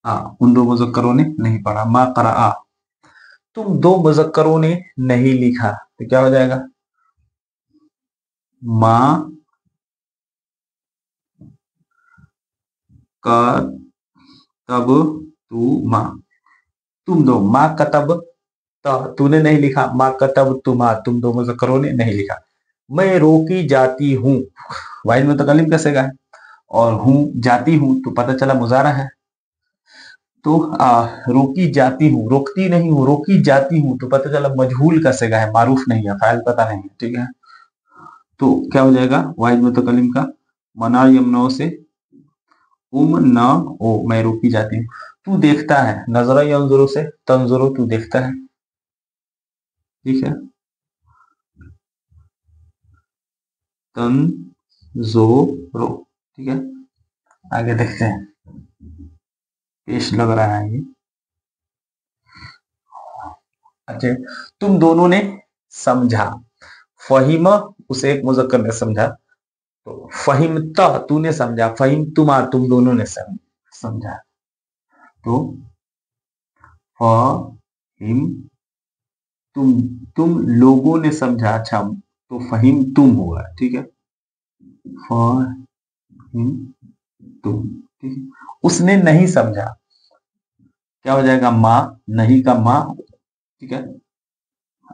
आ, उन दो मुज़क्करों ने नहीं पढ़ा, मा क़रा आ। तुम दो मुज़क्करों ने नहीं लिखा, तो क्या हो जाएगा? मा कतब तू मा, तुम दो, मा कतब तूने नहीं लिखा, मा कतब तुमा, तुम दो मुज़क्करों ने नहीं लिखा। मैं रोकी जाती हूँ, वाहिद मुतकल्लिम कैसे का है, और हूँ जाती हूँ तो पता चला मुजारा है। तो रोकी जाती हूँ, रोकती नहीं हूँ, रोकी जाती हूँ तो पता चला मजहूल का सिगा है, मारूफ नहीं है, फाइल पता नहीं है। ठीक है। तो क्या हो जाएगा वाहिद मुतकल्लिम का? मना यमनो से न ओ, मैं रोकी जाती हूँ। तू देखता है, नजरा यंजुरु से तंजुरु, तू देखता है। ठीक है। तंजुरु। ठीक है। आगे देखते हैं, पेश लग रहा है ये। अच्छा, तुम दोनों ने समझा, फहीमा उसे एक मुज़क्कर ने समझा, तो फहीमता तूने समझा, फहीम तुमा तुम दोनों ने समझा, तो फहीम तुम लोगों ने समझा, अच्छा तो फहीम तुम होगा। ठीक है। फहीम तुम। ठीक है। उसने नहीं समझा, क्या हो जाएगा? माँ, नहीं का माँ। ठीक है।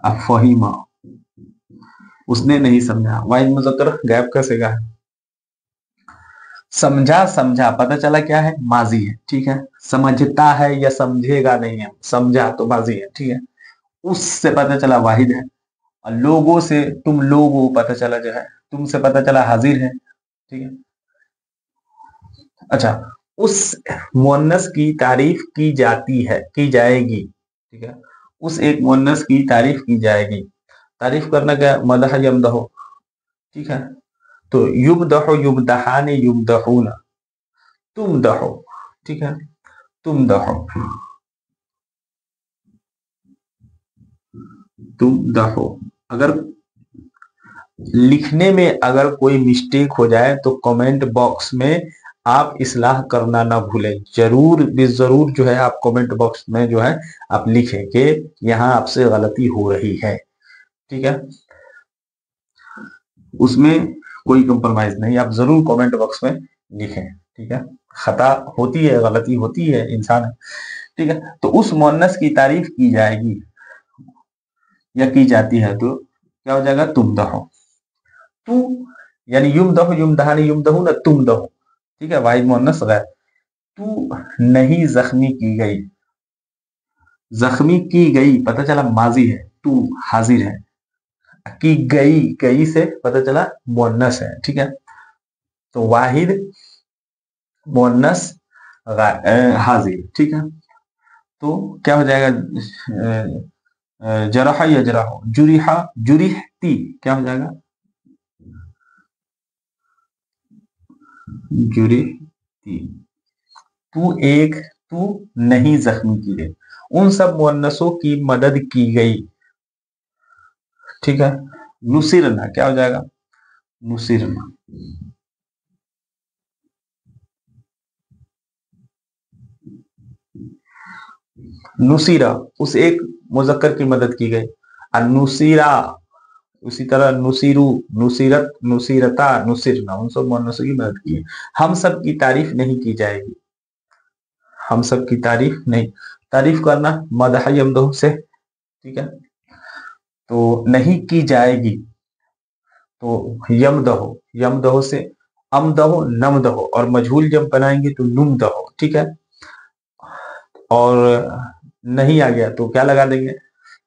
अब फहीमा, उसने नहीं समझा, वाहिद मुज़क्कर गैब का सिगा है। समझा, समझा पता चला क्या है? माजी है। ठीक है। समझता है या समझेगा नहीं है, समझा तो माजी है। ठीक है। उससे पता चला वाहिद है, और लोगों से तुम लोगों पता चला जो है, तुमसे पता चला हाजिर है। ठीक है। अच्छा, उस मुअन्नस की तारीफ की जाती है, की जाएगी। ठीक है। उस एक मुअन्नस की तारीफ की जाएगी। तारीफ करना क्या? मदह यमदहो। ठीक है। तो युमदहो युमदहाने युमदहूना, तुम दहो। ठीक है। तुम दहो, तुम दहो। अगर लिखने में अगर कोई मिस्टेक हो जाए तो कमेंट बॉक्स में आप इस्लाह करना ना भूलें, जरूर जरूर जो है आप कमेंट बॉक्स में जो है आप लिखें कि यहाँ आपसे गलती हो रही है। ठीक है। उसमें कोई कंप्रोमाइज नहीं, आप जरूर कमेंट बॉक्स में लिखें। ठीक है। खता होती है, गलती होती है, इंसान है। ठीक है। तो उस मुअन्नस की तारीफ की जाएगी या की जाती है, तो क्या हो जाएगा? तुम दहो। तू यानी युम दहो युम दहानी युम दहू ना, तुम दहो। ठीक है। वाहिद मुअन्नस गैर। तू नहीं जख्मी की गई, जख्मी की गई पता चला माजी है, तू हाजिर है। की गई, गई से पता चला मुअन्नस है। ठीक है। तो वाहिद मुअन्नस हाजिर। ठीक है। तो क्या हो जाएगा? जरहा या जराहो, जुरिहा जुरिहती, क्या हो जाएगा? जुरिहती। तू नहीं जख्मी की गई, उन सब मुअन्नसों की मदद की गई। ठीक है। नुसिरना, क्या हो जाएगा? नुसिरना। नुसीरा उस एक मुजक्कर की मदद की गई। नुसीरा उसी तरह नुसीरू, नुसीरत, नुसीरता, नुसिरना, उन सब मुअन्नसों की मदद की है। हम सब की तारीफ नहीं की जाएगी, हम सब की तारीफ नहीं, तारीफ करना मदह यमदह से, ठीक है। तो नहीं की जाएगी तो यमदहो, यमदहो से अमदहो, नमदहो, और मजहूल जब बनाएंगे तो नुमदहो, ठीक है। और नहीं आ गया तो क्या लगा देंगे,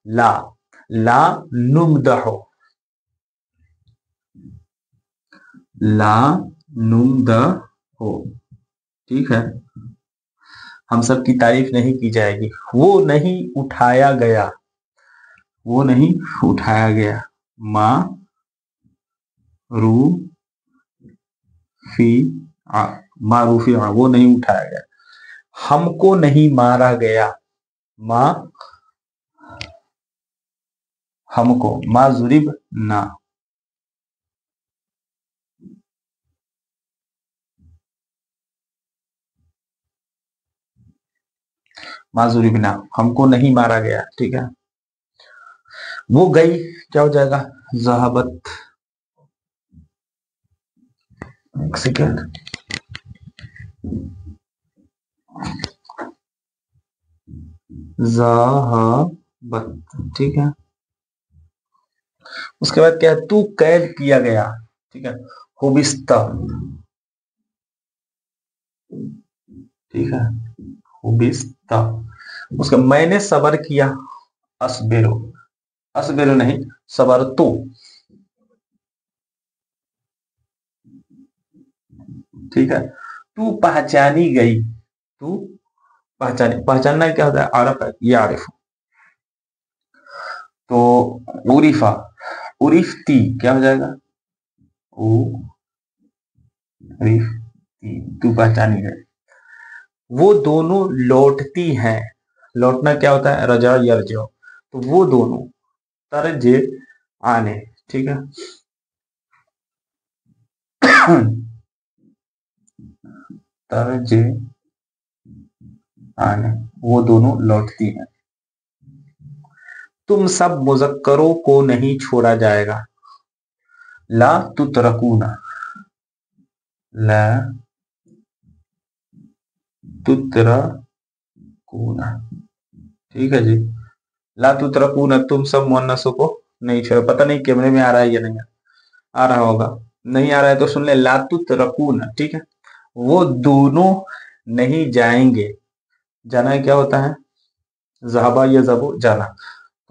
ला, ला नुमदहो, ला नुमदहो, ठीक है। हम सब की तारीफ नहीं की जाएगी, वो नहीं उठाया गया, वो नहीं उठाया गया, मा रू फी आ, मारूफी आ, वो नहीं उठाया गया। हमको नहीं मारा गया, मा हमको, मा जुरिब ना, मा जुरिब ना, हमको नहीं मारा गया, ठीक है। वो गई क्या हो जाएगा, ज़हाबत, एक सेकेंड, ज़हाबत, ठीक है। उसके बाद क्या है, तू कैद किया गया, ठीक है, हुबिस्ता, ठीक है, हुबिस्ता। उसका मैंने सबर किया, असबिरो, असबिरो नहीं, सबर तो, ठीक है। तू पहचानी गई, तू पहचानी, पहचानना क्या होता है, आरफ है, ये आरिफ। तो उरिफा, उरिफ्ती क्या हो जाएगा, उरिफ्ती, तू पहचानी गई। वो दोनों लौटती हैं, लौटना क्या होता है, रजा यरजो, तो वो दोनों तरजे आने, ठीक है। तरजे आने, वो दोनों लौटती हैं। तुम सब मुज़क्करों को नहीं छोड़ा जाएगा, ला तुतरकूना, ला तुतरकूना, ठीक है जी। ला तुतरकूना, तुम सब मुअन्नसों को नहीं छोड़ा, पता नहीं कैमरे में आ रहा है या नहीं आ रहा होगा, नहीं आ रहा है तो सुन ले, ला तुतरकूना, ठीक है। वो दोनों नहीं जाएंगे, जाना है क्या होता है, ज़हाबा यज़हबु, जाना,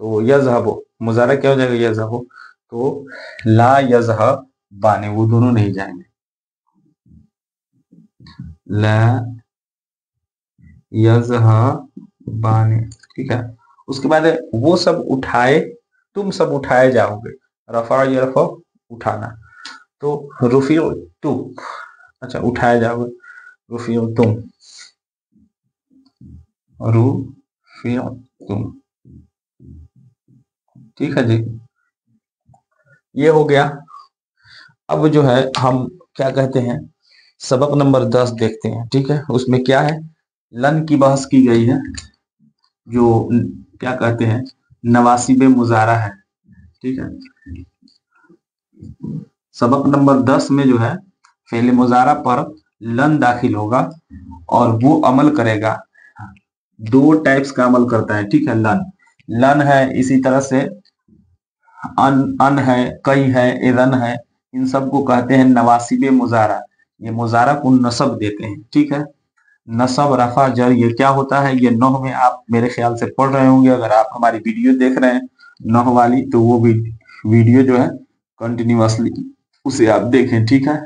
तो यज़हबु मुज़ारा क्या हो जाएगा, यज़हबु, तो ला यज़हबाने, वो दोनों नहीं जाएंगे, ला यज़हबाने, ठीक है। उसके बाद वो सब उठाए, तुम सब उठाए जाओगे, रफा यरफा, उठाना, तो रुफियो तू, अच्छा उठाए जाओगे, रुफियो तुम, रुफियो तुम, ठीक है जी, ये हो गया। अब जो है हम क्या कहते हैं, सबक नंबर 10 देखते हैं, ठीक है। उसमें क्या है, लन की बहस की गई है, जो क्या कहते हैं नवासिब मुजारा है, ठीक है। सबक नंबर 10 में जो है फेल मुजारा पर लन दाखिल होगा और वो अमल करेगा, दो टाइप्स का अमल करता है, ठीक है। लन, लन है, इसी तरह से अन है, कई है, इरन है, इन सबको कहते हैं नवासिब मुजारा, ये मुजारा को नसब देते हैं, ठीक है। नसब, रफा, जर, ये क्या होता है, ये नौह में आप मेरे ख्याल से पढ़ रहे होंगे, अगर आप हमारी वीडियो देख रहे हैं नौह वाली, तो वो वीडियो जो है कंटिन्यूअसली उसे आप देखें, ठीक है।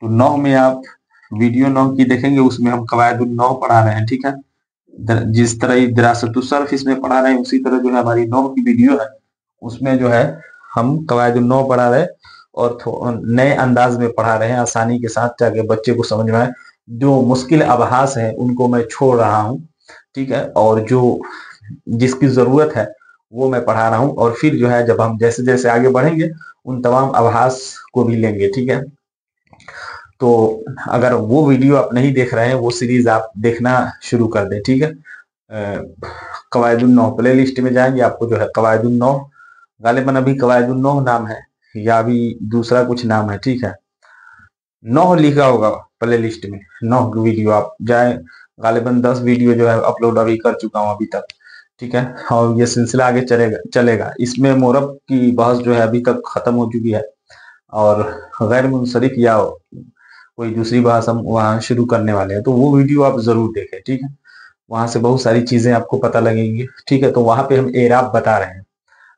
तो नौह में आप वीडियो नौह की देखेंगे, उसमें हम कवायदुन नौह पढ़ा रहे हैं, ठीक है। जिस तरह दरासतुस सर्फ इसमें पढ़ा रहे हैं, उसी तरह जो है हमारी नौह की वीडियो है, उसमें जो है हम कवायदुन नौह पढ़ा रहे हैं और नए अंदाज में पढ़ा रहे हैं, आसानी के साथ, ताकि बच्चे को समझ में आए। जो मुश्किल अबहास है उनको मैं छोड़ रहा हूँ, ठीक है, और जो जिसकी जरूरत है वो मैं पढ़ा रहा हूँ, और फिर जो है जब हम जैसे जैसे आगे बढ़ेंगे उन तमाम अबहास को भी लेंगे, ठीक है। तो अगर वो वीडियो आप नहीं देख रहे हैं, वो सीरीज आप देखना शुरू कर दें, ठीक है। कवायदुन नौह प्ले लिस्ट में जाएंगे, आपको जो है कवायदुन नौह गालिबन अभी कवायदुन नौह नाम है या अभी दूसरा कुछ नाम है, ठीक है। नौह लिखा होगा प्ले लिस्ट में, नौह वीडियो आप जाए, गालिबन 10 वीडियो जो है अपलोड अभी कर चुका हूं अभी तक, ठीक है। और ये सिलसिला आगे चलेगा। इसमें मोरब की बहस जो है अभी तक खत्म हो चुकी है, और गैर मुनसरिफ या कोई दूसरी बहस हम वहां शुरू करने वाले हैं, तो वो वीडियो आप जरूर देखें, ठीक है। वहां से बहुत सारी चीजें आपको पता लगेंगी, ठीक है। तो वहां पे हम एराब बता रहे हैं।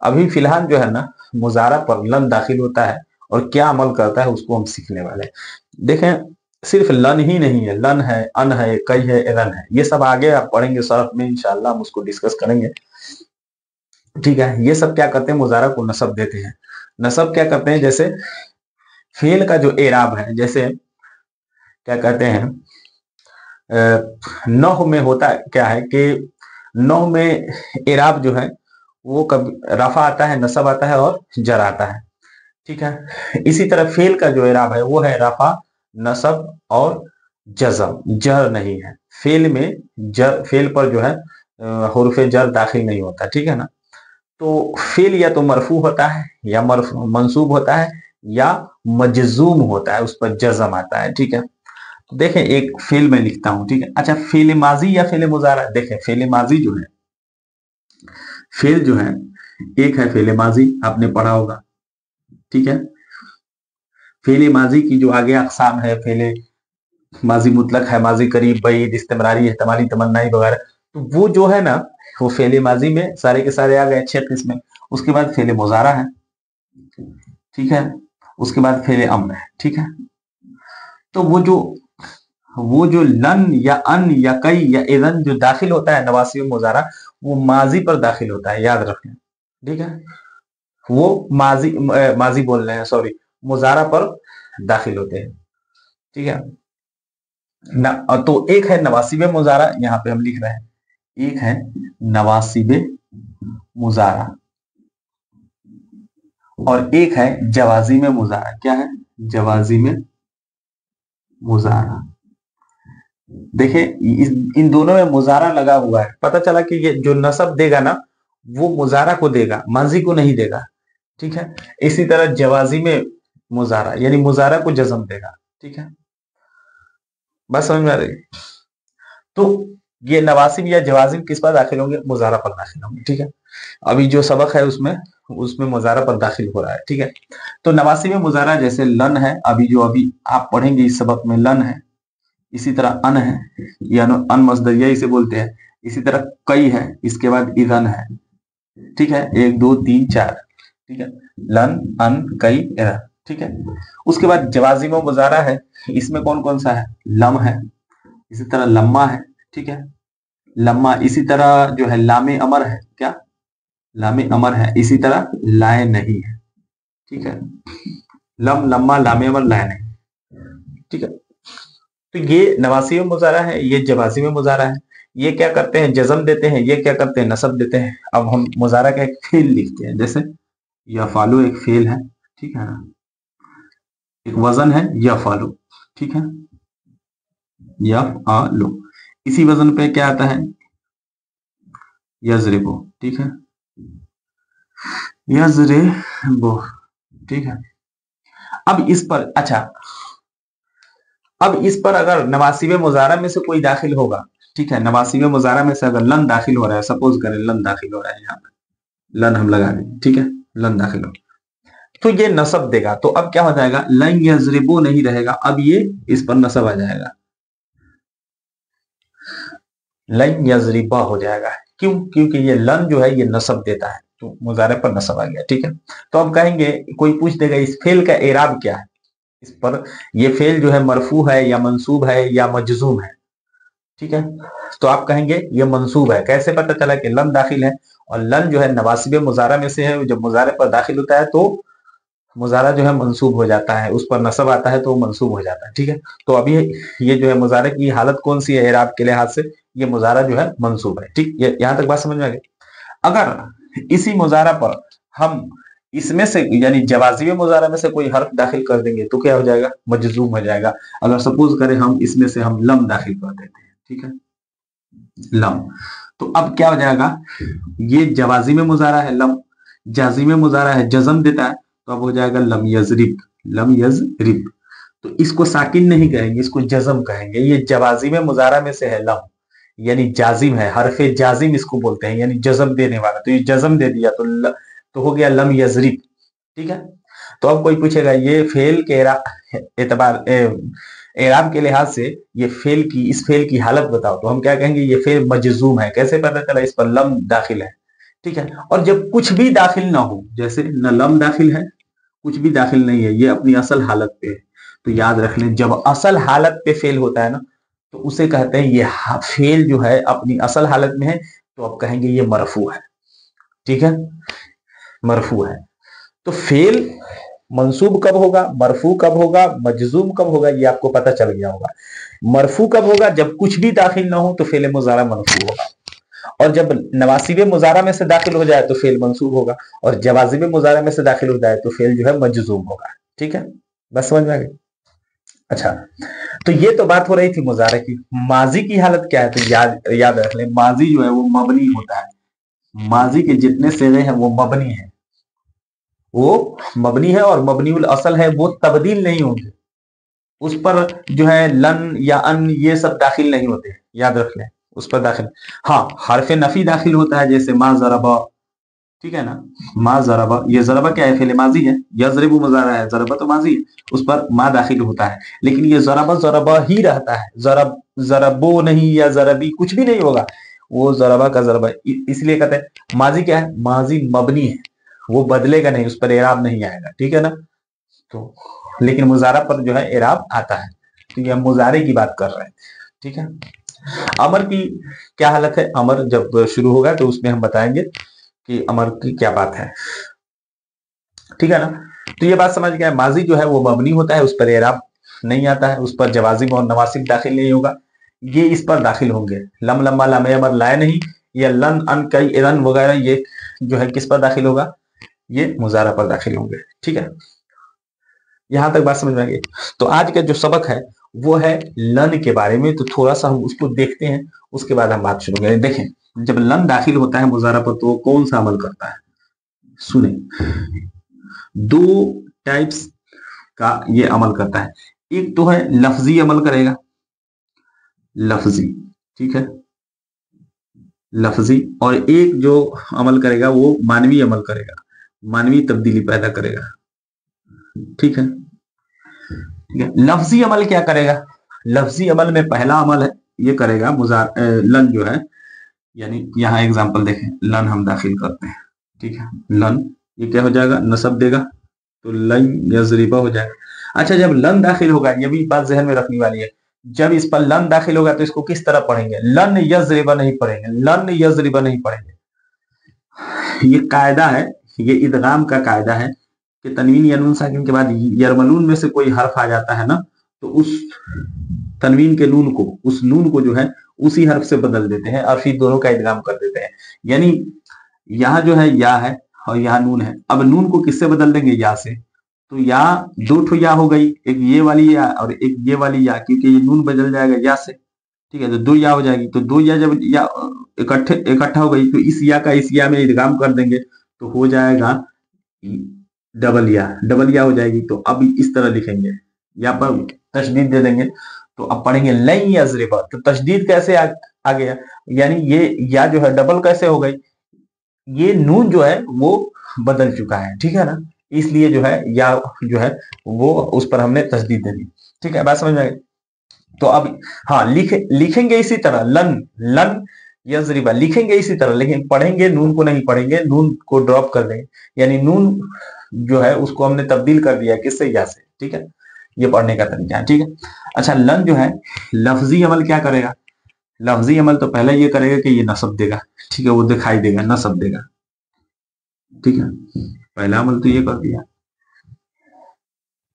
अभी फिलहाल जो है ना, मुजारा पर लन दाखिल होता है और क्या अमल करता है उसको हम सीखने वाले हैं। देखें, सिर्फ लन ही नहीं है, लन है, अन है, कई है, एरन है, ये सब आगे आप पढ़ेंगे शरफ में, इंशाल्लाह हम उसको डिस्कस करेंगे, ठीक है। ये सब क्या करते हैं, मुजारा को नसब देते हैं। नसब क्या करते हैं, जैसे फेल का जो एराब है, जैसे क्या कहते हैं, नौह में होता क्या है कि नौह में एराब जो है वो कभी रफा आता है, नसब आता है और जर आता है, ठीक है। इसी तरह फेल का जो एराब है वो है रफा, नसब और जज़म, जर नहीं है फेल में। जर, फेल पर जो है हुर्फे जर दाखिल नहीं होता, ठीक है ना। तो फेल या तो मरफू होता है या मंसूब होता है या मजजूम होता है, उस पर जज़म आता है, ठीक है। तो देखें, एक फेल में लिखता हूं, ठीक है। अच्छा, फेल माजी या फेल मुजारा, देखें फेल माजी जो है, फेल जो है, एक है फेल माजी, आपने पढ़ा होगा, ठीक है। फेल माजी की जो आगे अकसाम है, फेल माजी मुतलक है, माजी करीब, बईद, इस्तेमरारी, एहतमाली, तमन्नाई वगैरह, तो वो जो है ना, वो फेल माजी में सारे के सारे आ गए 6 किस्में। उसके बाद फेल मुजारा है, ठीक है। उसके बाद फेल अम्र है, ठीक है। तो वो जो लन या अन या कई या इदन जो दाखिल होता है नवासी में मुजारा, वो माजी पर दाखिल होता है, याद रखें, ठीक है। वो माजी बोल रहे हैं, सॉरी, मुजारा पर दाखिल होते हैं, ठीक है ना। तो एक है नवासिब मुजारा, यहाँ पे हम लिख रहे हैं, एक है नवासिब मुजारा और एक है जवाजी में मुजारा। क्या है, जवाजी में मुजारा। देखें, इन दोनों में मुजारा लगा हुआ है, पता चला कि ये जो नसब देगा ना, वो मुजारा को देगा, माजी को नहीं देगा, ठीक है। इसी तरह जवाजी में मुजारा यानी मुजारा को जज़म देगा, ठीक है। बस समझ में आ रही। तो ये नवासिब या जवाजिम किस पर दाखिल होंगे, मुजारा पर दाखिल होंगे, ठीक है। अभी जो सबक है उसमें मुजारा पर दाखिल हो रहा है, ठीक है। तो नवासिब मुजारा जैसे लन है, अभी आप पढ़ेंगे इस सबक में, लन है। इसी तरह अन है, यानी अन मसदरिया इसे बोलते हैं। इसी तरह कई है, इसके बाद इदन है, ठीक है। 1 2 3 4, ठीक है। लन, अन, कई, इदन, ठीक है। उसके बाद जवाजिम मुजारा है, इसमें कौन कौन सा है, लम है, इसी तरह लम्मा है, ठीक है। लम्मा, इसी तरह जो है लामे अमर है, क्या, लामे अमर है। इसी तरह लाए नहीं है, ठीक है। लम, लम्मा, लामे अमर, लाए नहीं, ठीक है। तो ये नवासी में मुजारा है, ये जवाजी में मुजारा है। ये क्या करते हैं, जज़म देते हैं, ये क्या करते हैं, नसब देते हैं। अब हम मुजारा का एक फेल लिखते हैं, जैसे यफालु एक फेल है, ठीक है ना। एक वजन है यफालु, ठीक है, यफआलु। इसी वजन पे क्या आता है, यजरिबु, ठीक है, यजरिबु, ठीक है। अब इस पर, अच्छा, अब इस पर अगर नवासिब मुजारा में से कोई दाखिल होगा, ठीक है, नवासिब मुजारा में से अगर लन दाखिल हो रहा है, सपोज करें लन दाखिल हो रहा है, यहाँ पे लन हम लगा दें, ठीक है, लन दाखिल हो, तो ये नसब देगा। तो अब क्या हो जाएगा, लन यजरिबु नहीं रहेगा, अब ये इस पर नसब आ जाएगा, लन यजरिबा हो जाएगा। क्यों, क्योंकि ये लन जो है ये नसब देता है, तो मुजारे पर नसब आ गया, ठीक है। तो अब कहेंगे, कोई पूछ देगा इस फेल का एराब क्या है, इस पर ये फेल जो है मरफू है या मंसूब है या मजजूम है, ठीक है। तो आप कहेंगे ये मंसूब है। कैसे पता चला कि लन दाखिल है, और लन जो है नवासिब मुजारा में से है, जब मुजारे पर दाखिल होता है तो मुजारा जो है मंसूब हो जाता है, उस पर नसब आता है तो मंसूब हो जाता है, ठीक है। तो अभी ये जो है मुजारे की हालत कौन सी है एराब के लिहाज से, ये मुजारा जो है मंसूब है, ठीक। ये यहां तक बात समझ में आ गई। अगर इसी मुजारा पर हम इसमें से यानी जवाजिब मुजारा में से कोई हर्फ दाखिल कर देंगे तो क्या हो जाएगा, मजजूम हो जाएगा। अगर सपोज करें हम इसमें से हम लम दाखिल कर देते हैं, ठीक है, लम, तो अब क्या हो जाएगा, ये जवाजिब मुजारा है लम, जाजिम मुजारा है, जज्म देता है, तो अब हो जाएगा लम यजरिब, लम यजरिब। तो इसको साकिन नहीं कहेंगे, इसको जज्म कहेंगे। ये जवाजिम मुजारा में से है लम, यानी जाजिम है, हरफे जाजिम इसको बोलते हैं, यानी जज्म देने वाला। तो ये जज्म दे दिया तो हो गया लम यजरिब। ठीक है। तो अब कोई पूछेगा ये फेल के एतबार एराब के लिहाज से ये फेल की, इस फेल की हालत बताओ, तो हम क्या कहेंगे, ये फेल मजजूम है। कैसे पता चला, इस पर लम दाखिल है। ठीक है। और जब कुछ भी दाखिल ना हो, जैसे न लम दाखिल है, कुछ भी दाखिल नहीं है, ये अपनी असल हालत पे है, तो याद रख लें जब असल हालत पे फेल होता है ना, तो उसे कहते हैं ये फेल जो है अपनी असल हालत में है, तो अब कहेंगे ये मरफू है। ठीक है, मरफू है। तो फेल मंसूब कब होगा, मरफू कब होगा, मजजूम कब होगा, ये आपको पता चल गया होगा। मरफू कब होगा, जब कुछ भी दाखिल ना हो तो फेल मुजारा मरफू होगा, और जब नवासिब मुजारा में से दाखिल हो जाए तो फेल मंसूब होगा, और जवाजिब मुजारा में से दाखिल हो जाए तो फेल जो है मजजूम होगा। ठीक है, बस समझ में आ गई। अच्छा, तो ये तो बात हो रही थी मुजारे की। माजी की हालत क्या है, तो याद रख ले, माजी जो है वो मबनी होता है। माजी के जितने सेगे हैं वो मबनी है, वो मबनी है, और मबनीउल असल है, वो तब्दील नहीं होंगे। उस पर जो है लन या अन ये सब दाखिल नहीं होते, याद रख लें, उस पर दाखिल। हाँ, हरफ नफी दाखिल होता है, जैसे मा ज़रबा। ठीक है ना, मा ज़रबा, ये ज़रबा क्या है, फेल माजी है, यज़रिबु मुज़ारा है, ज़रबा तो माजी है, उस पर मा दाखिल होता है। लेकिन ये ज़रबा ज़रबा ही रहता है, ज़रबो नहीं या ज़रबी कुछ भी नहीं होगा, वो ज़रबा का ज़रबा। इसलिए कहते हैं माजी क्या है, माजी मबनी है, वो बदलेगा नहीं, उस पर एराब नहीं आएगा। ठीक है ना। तो लेकिन मुजारा पर जो है एराब आता है, तो ये हम मुजारे की बात कर रहे हैं। ठीक है। अमर की क्या हालत है, अमर जब शुरू होगा तो उसमें हम बताएंगे कि अमर की क्या बात है। ठीक है ना। तो ये बात समझ गया, माजी जो है वो मबनी होता है, उस पर एराब नहीं आता है, उस पर जवाजिम और नवासिब दाखिल नहीं होगा, ये इस पर दाखिल होंगे। लम लम्मा लम अमर लाए नहीं, या लन अन कई इरन वगैरह, ये जो है किस पर दाखिल होगा, ये मुजारा पर दाखिल होंगे। ठीक है, यहां तक बात समझ में आ गई। तो आज का जो सबक है वो है लन के बारे में, तो थोड़ा सा हम उसको देखते हैं, उसके बाद हम बात शुरू करें। देखें, जब लन दाखिल होता है मुजारा पर तो वो कौन सा अमल करता है, सुने। दो टाइप्स का ये अमल करता है। एक तो है लफ्जी अमल करेगा, लफ्जी। ठीक है, लफ्जी। और एक जो अमल करेगा वो मानवी अमल करेगा, मानवी तब्दीली पैदा करेगा। ठीक है, ठीक है। लफ्जी अमल क्या करेगा, लफ्जी अमल में पहला अमल है ये करेगा लन जो है, यानी यहाँ एग्जांपल देखें, लन हम दाखिल करते हैं। ठीक है, लन ये क्या हो जाएगा, नसब देगा, तो लन यजरिबा हो जाएगा। अच्छा, जब लन दाखिल होगा, ये भी बात जहन में रखने वाली है, जब इस पर लन दाखिल होगा तो इसको किस तरह पढ़ेंगे, लन यजरिबा नहीं पढ़ेंगे, लन यजरिबा नहीं पढ़ेंगे। ये कायदा है, ये इदगाम का कायदा है कि तनवीन या नून साकिन के बाद यरमलून में से कोई हर्फ आ जाता है ना, तो उस तनवीन के नून को, उस नून को जो है उसी हर्फ से बदल देते हैं और फिर दोनों का इदगाम कर देते हैं। यानी यहाँ जो है या है और यहाँ नून है, अब नून को किससे बदल देंगे, या से। तो या दो ठो या हो गई, एक ये वाली या और एक ये वाली या, क्योंकि ये नून बदल जाएगा या से। ठीक है, तो दो या हो जाएगी, तो दो या जब या इकट्ठा हो गई तो इस या का इस या में इदगाम कर देंगे, तो हो जाएगा डबल या हो जाएगी। तो अब इस तरह लिखेंगे, या पर तशदीद दे देंगे, तो अब पढ़ेंगे लन यजरिबा। तो तशदीद कैसे आ गया, यानी ये या जो है डबल कैसे हो गई, ये नून जो है वो बदल चुका है। ठीक है ना, इसलिए जो है या जो है वो उस पर हमने तशदीद दे दी। ठीक है, बात समझ में आ गई। तो अब हाँ, लिखेंगे इसी तरह, लन यजरिबा लिखेंगे इसी तरह, लेकिन पढ़ेंगे नून को नहीं पढ़ेंगे, नून को ड्रॉप कर देंगे, यानी नून जो है उसको हमने तब्दील कर दिया किससे, या से। ठीक है, ये पढ़ने का तरीका है। ठीक है। अच्छा, लन जो है लफ्जी अमल क्या करेगा, लफ्जी अमल तो पहले ये करेगा कि ये नसब देगा। ठीक है, वो दिखाई देगा, नसब देगा। ठीक है, पहला अमल तो ये कर दिया।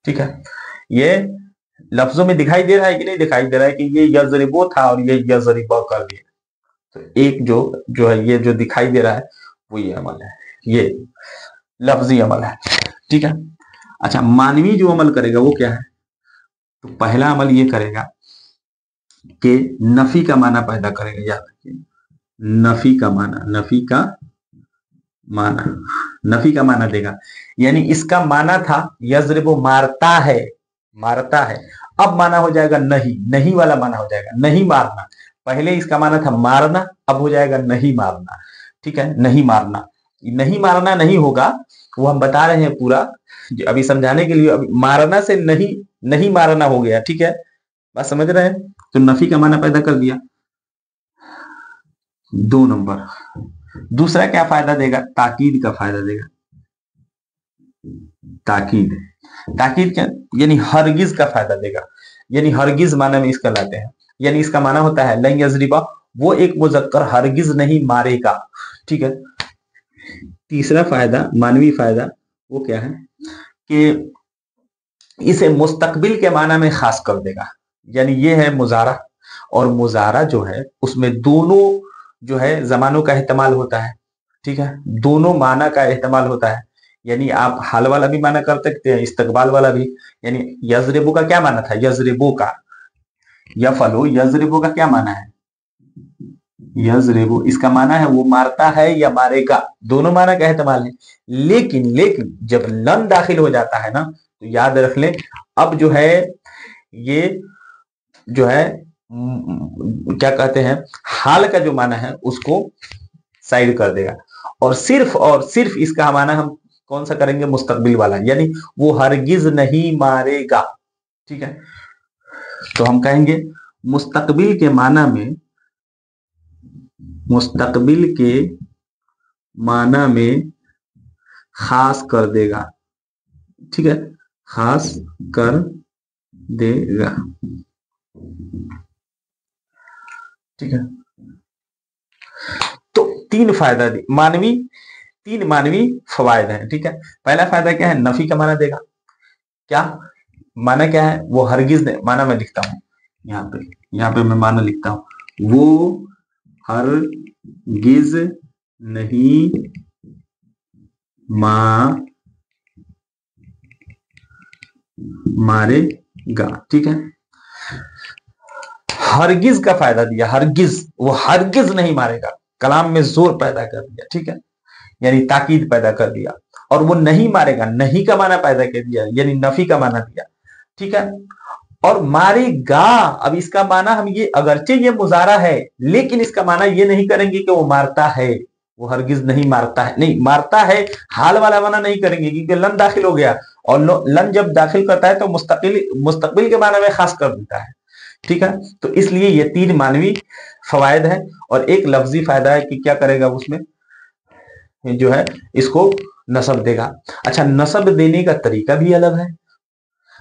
ठीक है, ये लफ्जों में दिखाई दे रहा है कि नहीं दिखाई दे रहा है कि ये यजरिबो था और ये यजरिबा कर दिया। तो एक जो है ये जो दिखाई दे रहा है वो ये अमल है, ये लफ्जी अमल है। ठीक है। अच्छा, मानवी जो अमल करेगा वो क्या है, तो पहला अमल ये करेगा कि नफी का माना पैदा करेगा। याद रखिए, नफी का माना, नफी का माना देगा, यानी इसका माना था यजरिबु मारता है, मारता है, अब माना हो जाएगा नहीं, नहीं वाला माना हो जाएगा, नहीं मारना। पहले इसका माना था मारना, अब हो जाएगा नहीं मारना। ठीक है, नहीं मारना, नहीं मारना नहीं होगा, वो हम बता रहे हैं पूरा अभी समझाने के लिए। अभी मारना से नहीं, नहीं मारना हो गया। ठीक है, बात समझ रहे हैं? तो नफी का माना पैदा कर दिया। 2 नंबर। दूसरा क्या फायदा देगा? ताकीद का फायदा देगा। ताकीद, ताकीद क्या, यानी हरगिज का फायदा देगा, यानी हरगिज माना में इसका लाते हैं, यानी इसका माना होता है लन यजरिबा, वो एक मुजक्कर हरगिज नहीं मारेगा। ठीक है। तीसरा फायदा, मानवी फायदा, वो क्या है कि इसे मुस्तकबिल के माना में खास कर देगा, यानी ये है मुजारा, और मुजारा जो है उसमें दोनों जो है जमानों का इस्तेमाल होता है। ठीक है, दोनों माना का इस्तेमाल होता है, यानी आप हाल वाला भी माना कर सकते हैं, इस्तकबाल वाला भी। यानी यजरिबु का क्या माना था? यजरिबु का, यफअलु, यजरिबु का क्या माना है? यजरिबु, इसका माना है वो मारता है या मारेगा, दोनों माना का इस्तेमाल है। लेकिन लेकिन जब लन दाखिल हो जाता है ना, तो याद रख ले, अब जो है ये जो है क्या कहते हैं, हाल का जो माना है उसको साइड कर देगा, और सिर्फ इसका माना हम कौन सा करेंगे? मुस्तकबिल वाला, यानी वो हरगिज नहीं मारेगा। ठीक है, तो हम कहेंगे मुस्तकबिल के माना में, मुस्तकबिल के माना में खास कर देगा। ठीक है, खास कर देगा। ठीक है, तो 3 फायदा मानवी, 3 मानवी फवायद हैं। ठीक है, पहला फायदा क्या है? नफी का माना देगा। क्या माना क्या है? वो हरगिज, माना मैं लिखता हूं यहाँ पे मैं माना लिखता हूं, वो हरगिज नहीं मारेगा। ठीक है, हरगिज का फायदा दिया, हरगिज, वो हरगिज नहीं मारेगा, कलाम में जोर पैदा कर दिया। ठीक है, यानी ताकीद पैदा कर दिया, और वो नहीं मारेगा, नहीं का माना पैदा कर दिया, यानी नफी का माना दिया। ठीक है, और मारेगा, अब इसका माना हम ये, अगरचे ये मुजारा है, लेकिन इसका माना ये नहीं करेंगे कि वो मारता है, वो हरगिज नहीं मारता है, नहीं मारता है, हाल वाला माना नहीं करेंगे, क्योंकि लन दाखिल हो गया, और लन जब दाखिल करता है तो मुस्तकबिल के माना में खास कर देता है। ठीक है, तो इसलिए ये 3 मानवी फवायद है, और एक लफ्जी फायदा है कि क्या करेगा उसमें जो है, इसको नसब देगा। अच्छा, नसब देने का तरीका भी अलग है,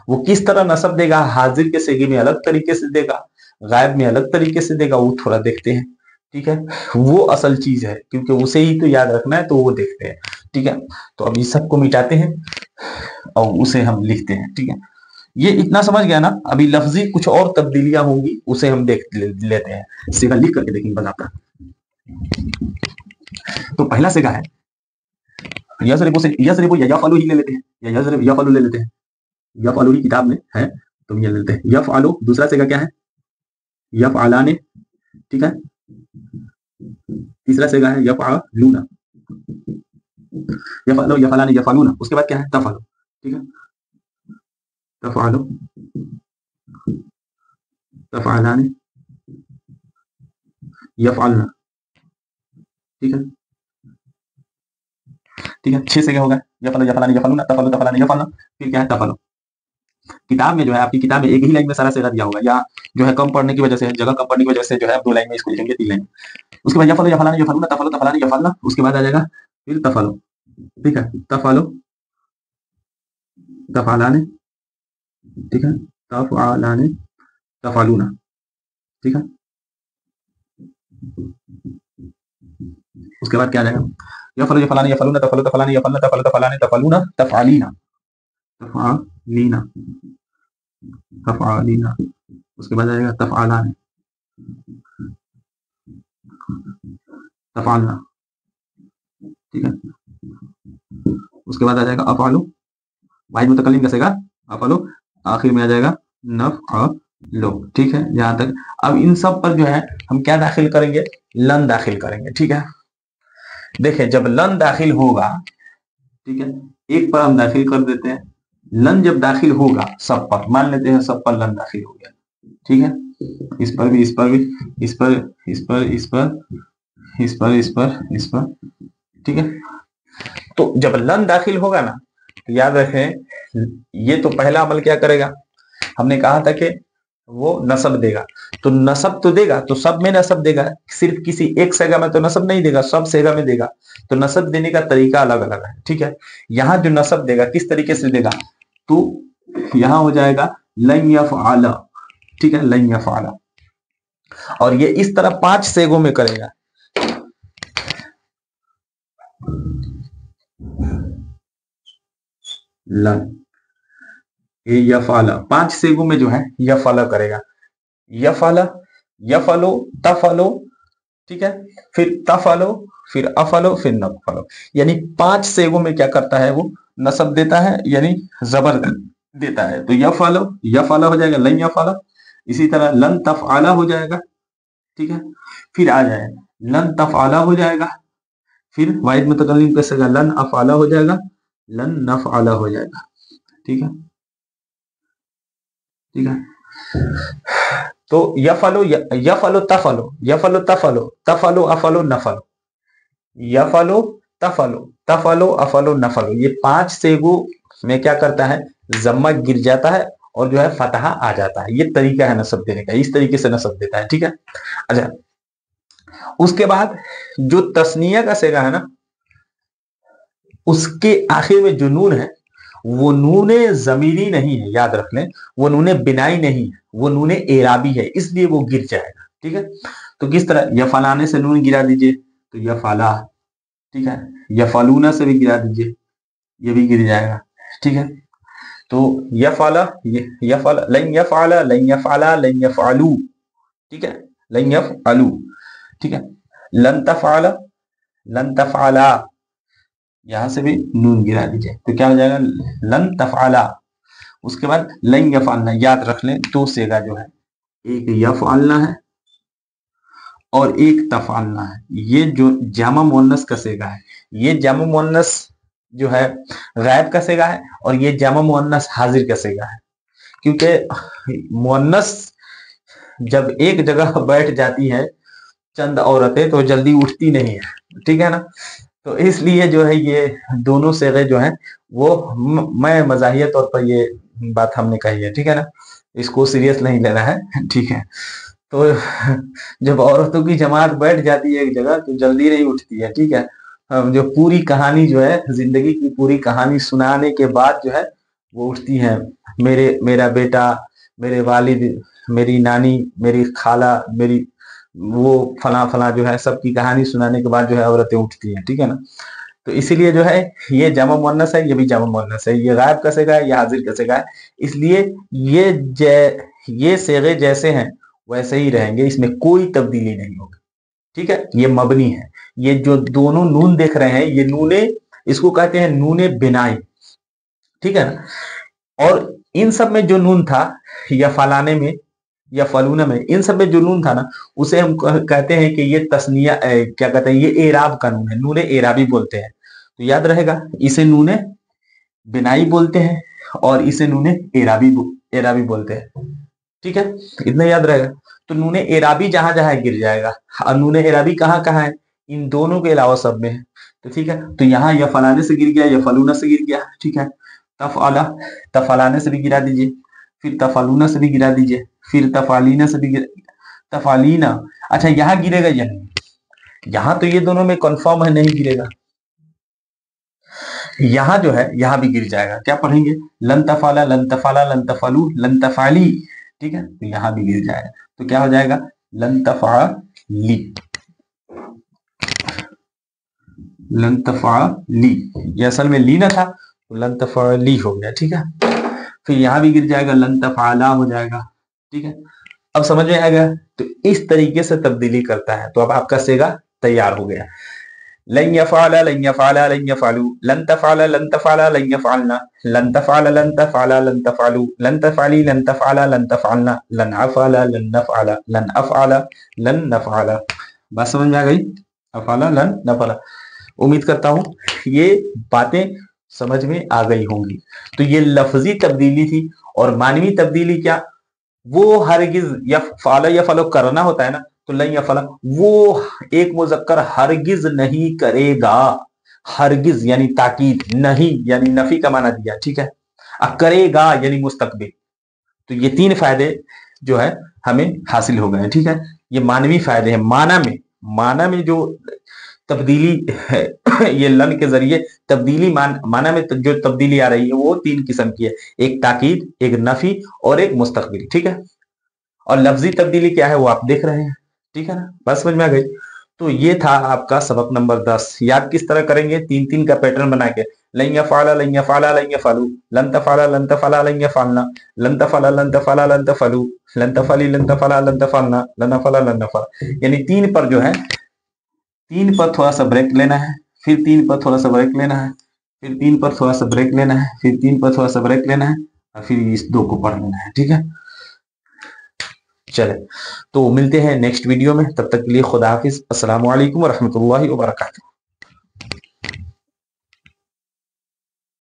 वो किस तरह नसब देगा? हाजिर के सेगे में अलग तरीके से देगा, गायब में अलग तरीके से देगा, वो थोड़ा देखते हैं। ठीक है, वो असल चीज है, क्योंकि उसे ही तो याद रखना है, तो वो देखते हैं। ठीक है, तो अब इस सबको मिटाते हैं और उसे हम लिखते हैं। ठीक है, ये इतना समझ गया ना? अभी लफ्जी कुछ और तब्दीलियां होंगी, उसे हम देख लेते हैं, सिगा लिख करके देखेंगे बताता। तो पहला सिगा है यजरिबु से, यजरिबु या यफअलु ही ले लेते हैं, या यजरिब यफअलु ले लेते हैं, यफअलु ही किताब में है तो ये ले लेते हैं। यफअलु, दूसरा सिगा क्या है? यफअलाने। ठीक है, तीसरा सिगा है यफअलूना, यफअलु, यफअलाने, यफअलूना, उसके बाद क्या है? तफअलु। ठीक है, तफअलु, तफअलाने, यफअलना। ठीक है, ठीक है, 6 से क्या होगा? यफअलु, यफअलाने, यफअलूना, तफअलु, तफअलाने, यफअलना, फिर क्या है? तफअलु। किताब में जो है, आपकी किताब में एक ही लाइन में सारा सिगा दिया होगा, या जो है कम पढ़ने की वजह से, जगह कम पढ़ने की वजह से जो है 2 लाइन में इसको लिखेंगे, 3 लाइन। उसके बाद यफअलु, यफअलाने, यफअलूना, तफअलु, तफअलाने, यफअलना, उसके बाद आ जाएगा फिर तफअलु। ठीक है, तफअलु, तफअलाने, ठीक है, तफअलाने, तफअलूना। ठीक है, उसके बाद क्या आ जाएगा? यफअलु, यफअलाने, यफअलूना, तफअलु, तफअलाने, यफअलना, तफअलु, तफअलाने, तफअलूना, तफअलीना, तफअलीना, तफअलीना। उसके बाद आएगा तफअलाने, तफअलना। ठीक है, उसके बाद आ जाएगा अफअलु, वाहिद मुतकल्लिम कैसेगा अफअलु, आखिर में आ जाएगा नफअलु। ठीक है, यहां तक। अब इन सब पर जो है हम क्या दाखिल करेंगे? लन दाखिल करेंगे। ठीक है, देखें जब लन दाखिल होगा, ठीक है, एक पर हम दाखिल कर देते हैं, लन जब दाखिल होगा सब पर, मान लेते हैं सब पर लन दाखिल हो गया, ठीक है, इस पर भी, इस पर भी, इस पर, इस पर, इस पर, इस पर, इस पर, इस पर, ठीक है। तो जब लन दाखिल होगा ना, तो याद रखें ये तो पहला अमल क्या करेगा, हमने कहा था कि वो नसब देगा, तो नसब तो देगा, तो सब में नसब देगा, सिर्फ किसी एक सेगा में तो नसब नहीं देगा, सब सेगा में देगा, तो नसब देने का तरीका अलग अलग है, ठीक है। यहां जो नसब देगा किस तरीके से देगा, तो यहां हो जाएगा लन यफ़अला, ठीक है, लन यफ़अला, और ये इस तरह 5 सेगों में करेगा, लन, ये यफ़अला 5 सेगों में जो है यफ़अला करेगा, यफ़अला, यफ़अलो, तफ़अलो, ठीक है, फिर तफ़अलो, फिर अफ़अलो, फिर नफ़अलो, यानी 5 सेगों में क्या करता है वो नसब देता है, यानी जबर देता है। तो यफ़अलो, यफ़अला हो जाएगा लन यफ़अला, इसी तरह लन तफ़अला हो जाएगा, ठीक है, फिर आ जाए लन तफ़अला हो जाएगा, फिर वाहिद मुतकल्लिम पे सेगा लन अफ़अला हो जाएगा, लन नफ़अला हो जाएगा, ठीक है, ठीक है। तो यफ़अलो, यफ़अलो तफ़अलो, यफ़अलो तफ़अलो, तफ़अलो अफ़अलो नफ़अलो, यफ़अलो तफ़अलो, तफ़अलो अफ़अलो नफ़अलो, ये 5 सेगों में क्या करता है, जम्मा गिर जाता है और जो है फतहा आ जाता है। ये तरीका है नसब देने का, इस तरीके से नसब देता है, ठीक है। अच्छा, उसके बाद जो तस्निया का सेगा है ना, उसके आखिर में जो नून है वो नूने जमीरी नहीं है, याद रख लें, वो नूने बिनाई नहीं है, वो नूने एराबी है, इसलिए वो गिर जाएगा, ठीक है। तो किस तरह, यफलाने से नून गिरा दीजिए तो यफाला, ठीक है, यफलूना से भी गिरा दीजिए, ये भी गिर जाएगा, ठीक है। तो यफाला, यफाला, लन यफाला, लन यफाला, लन यफालू, ठीक है, लन यफालू, ठीक है, लन तफाला, लन तफाला, यहां से भी नून गिरा दीजिए तो क्या हो जाएगा, लन तफाला। उसके बाद लन यफालना, याद रख लें 2 सेगा जो है, एक यफालना है और एक तफालना है, ये जो जामा मुअन्नस का सेगा है, ये जामा मुअन्नस जो है गायब का सेगा है और ये जामा मुअन्नस हाजिर का सेगा है, क्योंकि मुअन्नस जब एक जगह बैठ जाती है चंद औरतें तो जल्दी उठती नहीं है, ठीक है ना। तो इसलिए जो है ये दोनों सेगे जो हैं वो मैं मजाहिया तौर पर ये बात हमने कही है, ठीक है ना, इसको सीरियस नहीं लेना है, ठीक है। तो जब औरतों की जमात बैठ जाती है एक जगह तो जल्दी नहीं उठती है, ठीक है। जो पूरी कहानी जो है, जिंदगी की पूरी कहानी सुनाने के बाद जो है वो उठती है, मेरा बेटा, मेरे वालिद, मेरी नानी, मेरी खाला, मेरी वो फला फला जो है सबकी कहानी सुनाने के बाद जो है औरतें उठती हैं, ठीक है ना। तो इसीलिए जो है ये जामा मुअन्नस है, ये भी जामा मुअन्नस है, ये गायब का सेगा है, ये हाजिर का सेगा है, इसलिए ये सेगे जैसे हैं वैसे ही रहेंगे, इसमें कोई तब्दीली नहीं होगी, ठीक है। ये मबनी है, ये जो दोनों नून देख रहे हैं ये नूने, इसको कहते हैं नूने बिनाई, ठीक है ना। और इन सब में जो नून था या फलाने में या फलूना में, इन सब में जो नून था ना उसे हम कहते हैं कि ये तस्निया क्या कहते हैं, ये एराब का नून है, नूने एराबी बोलते हैं। तो याद रहेगा इसे नूने बिनाई बोलते हैं और इसे नूने एराबी बोलते हैं, ठीक है, इतना याद रहेगा। तो नूने एराबी जहां जहां गिर जाएगा, और नूने एराबी कहाँ कहाँ है, इन दोनों के अलावा सब में है, तो ठीक है। तो यहाँ या फलाने से गिर गया या फलूना से गिर गया, ठीक है। तफअला, तफलाने से भी गिरा दीजिए, फिर तफलूना से भी गिरा दीजिए, फिर तफालीना से भी तफालीना। अच्छा, यहाँ गिरेगा या नहीं, यहाँ तो ये दोनों में कंफर्म है नहीं गिरेगा, यहाँ जो है यहाँ भी गिर जाएगा, क्या पढ़ेंगे, लन तफाला, लन तफाला, लन तफालू, लन तफाली, ठीक है, तो यहाँ भी गिर जाएगा, तो क्या हो जाएगा, लन तफाली, लन तफाली, ये असल में ली ना था तो लन तफाली हो गया, ठीक है। फिर यहाँ भी गिर जाएगा, लन तफाला हो जाएगा, ठीक है। अब समझ में आएगा, तो इस तरीके से तब्दीली करता है। तो अब आपका सेगा तैयार हो गया, लन यफाला, लन यफाला, लन यफालू, लन तफाला, लन तफाला, लन यफालना, लन तफाला, लन तफाला, लन तफालू, लन तफाली, लन तफाला, लन तफालना, लन अफाला, लन नफाला, लन अफाला, लन नफाला। बात समझ में आ गई, अफाला, लन नफाला। उम्मीद करता हूं ये बातें समझ में आ गई होंगी। तो ये लफ्जी तब्दीली थी। और मानवी तब्दीली क्या, वो हरगिज या फाला या फलो करना होता है ना, तो लन या फला वो एक मुजक्कर हरगिज नहीं करेगा। हरगिज यानी ताकीद, नहीं यानी नफी का माना दिया, ठीक है। करेगा यानी मुस्तकबिल। तो ये 3 फायदे जो है हमें हासिल हो गए हैं, ठीक है। ये मानवी फायदे हैं। माना में जो तब्दीली है ये लन के जरिए तब्दीली माना में जो तब्दीली आ रही है वो 3 किस्म की है, एक ताकीद, एक नफी और एक मुस्तकबिल, ठीक है। और लफ्जी तब्दीली क्या है वो आप देख रहे हैं, ठीक है ना, बात समझ में आ गई। तो ये था आपका सबक नंबर 10। याद किस तरह करेंगे, 3-3 का पैटर्न बना के, लन यफ़अला लन यफ़अला लन यफ़अलू, लन तफ़अला लन तफ़अला लन यफ़अलना, लन तफ़अला लन तफ़अला लन तफ़अलू, लन तफ़अली लन तफ़अला लन तफ़अलना, लन नफ़अला लन नफ़अल। यानी 3 पर जो है, 3 पर थोड़ा सा ब्रेक लेना है, फिर 3 पर थोड़ा सा ब्रेक लेना है, फिर 3 पर थोड़ा सा ब्रेक लेना है, फिर 3 पर थोड़ा सा ब्रेक लेना है, और फिर इस 2 को पढ़ लेना है, ठीक है। चले तो मिलते हैं नेक्स्ट वीडियो में, तब तक के लिए खुदा हाफिज, अस्सलामु अलैकुम व रहमतुल्लाहि व बरकातहू।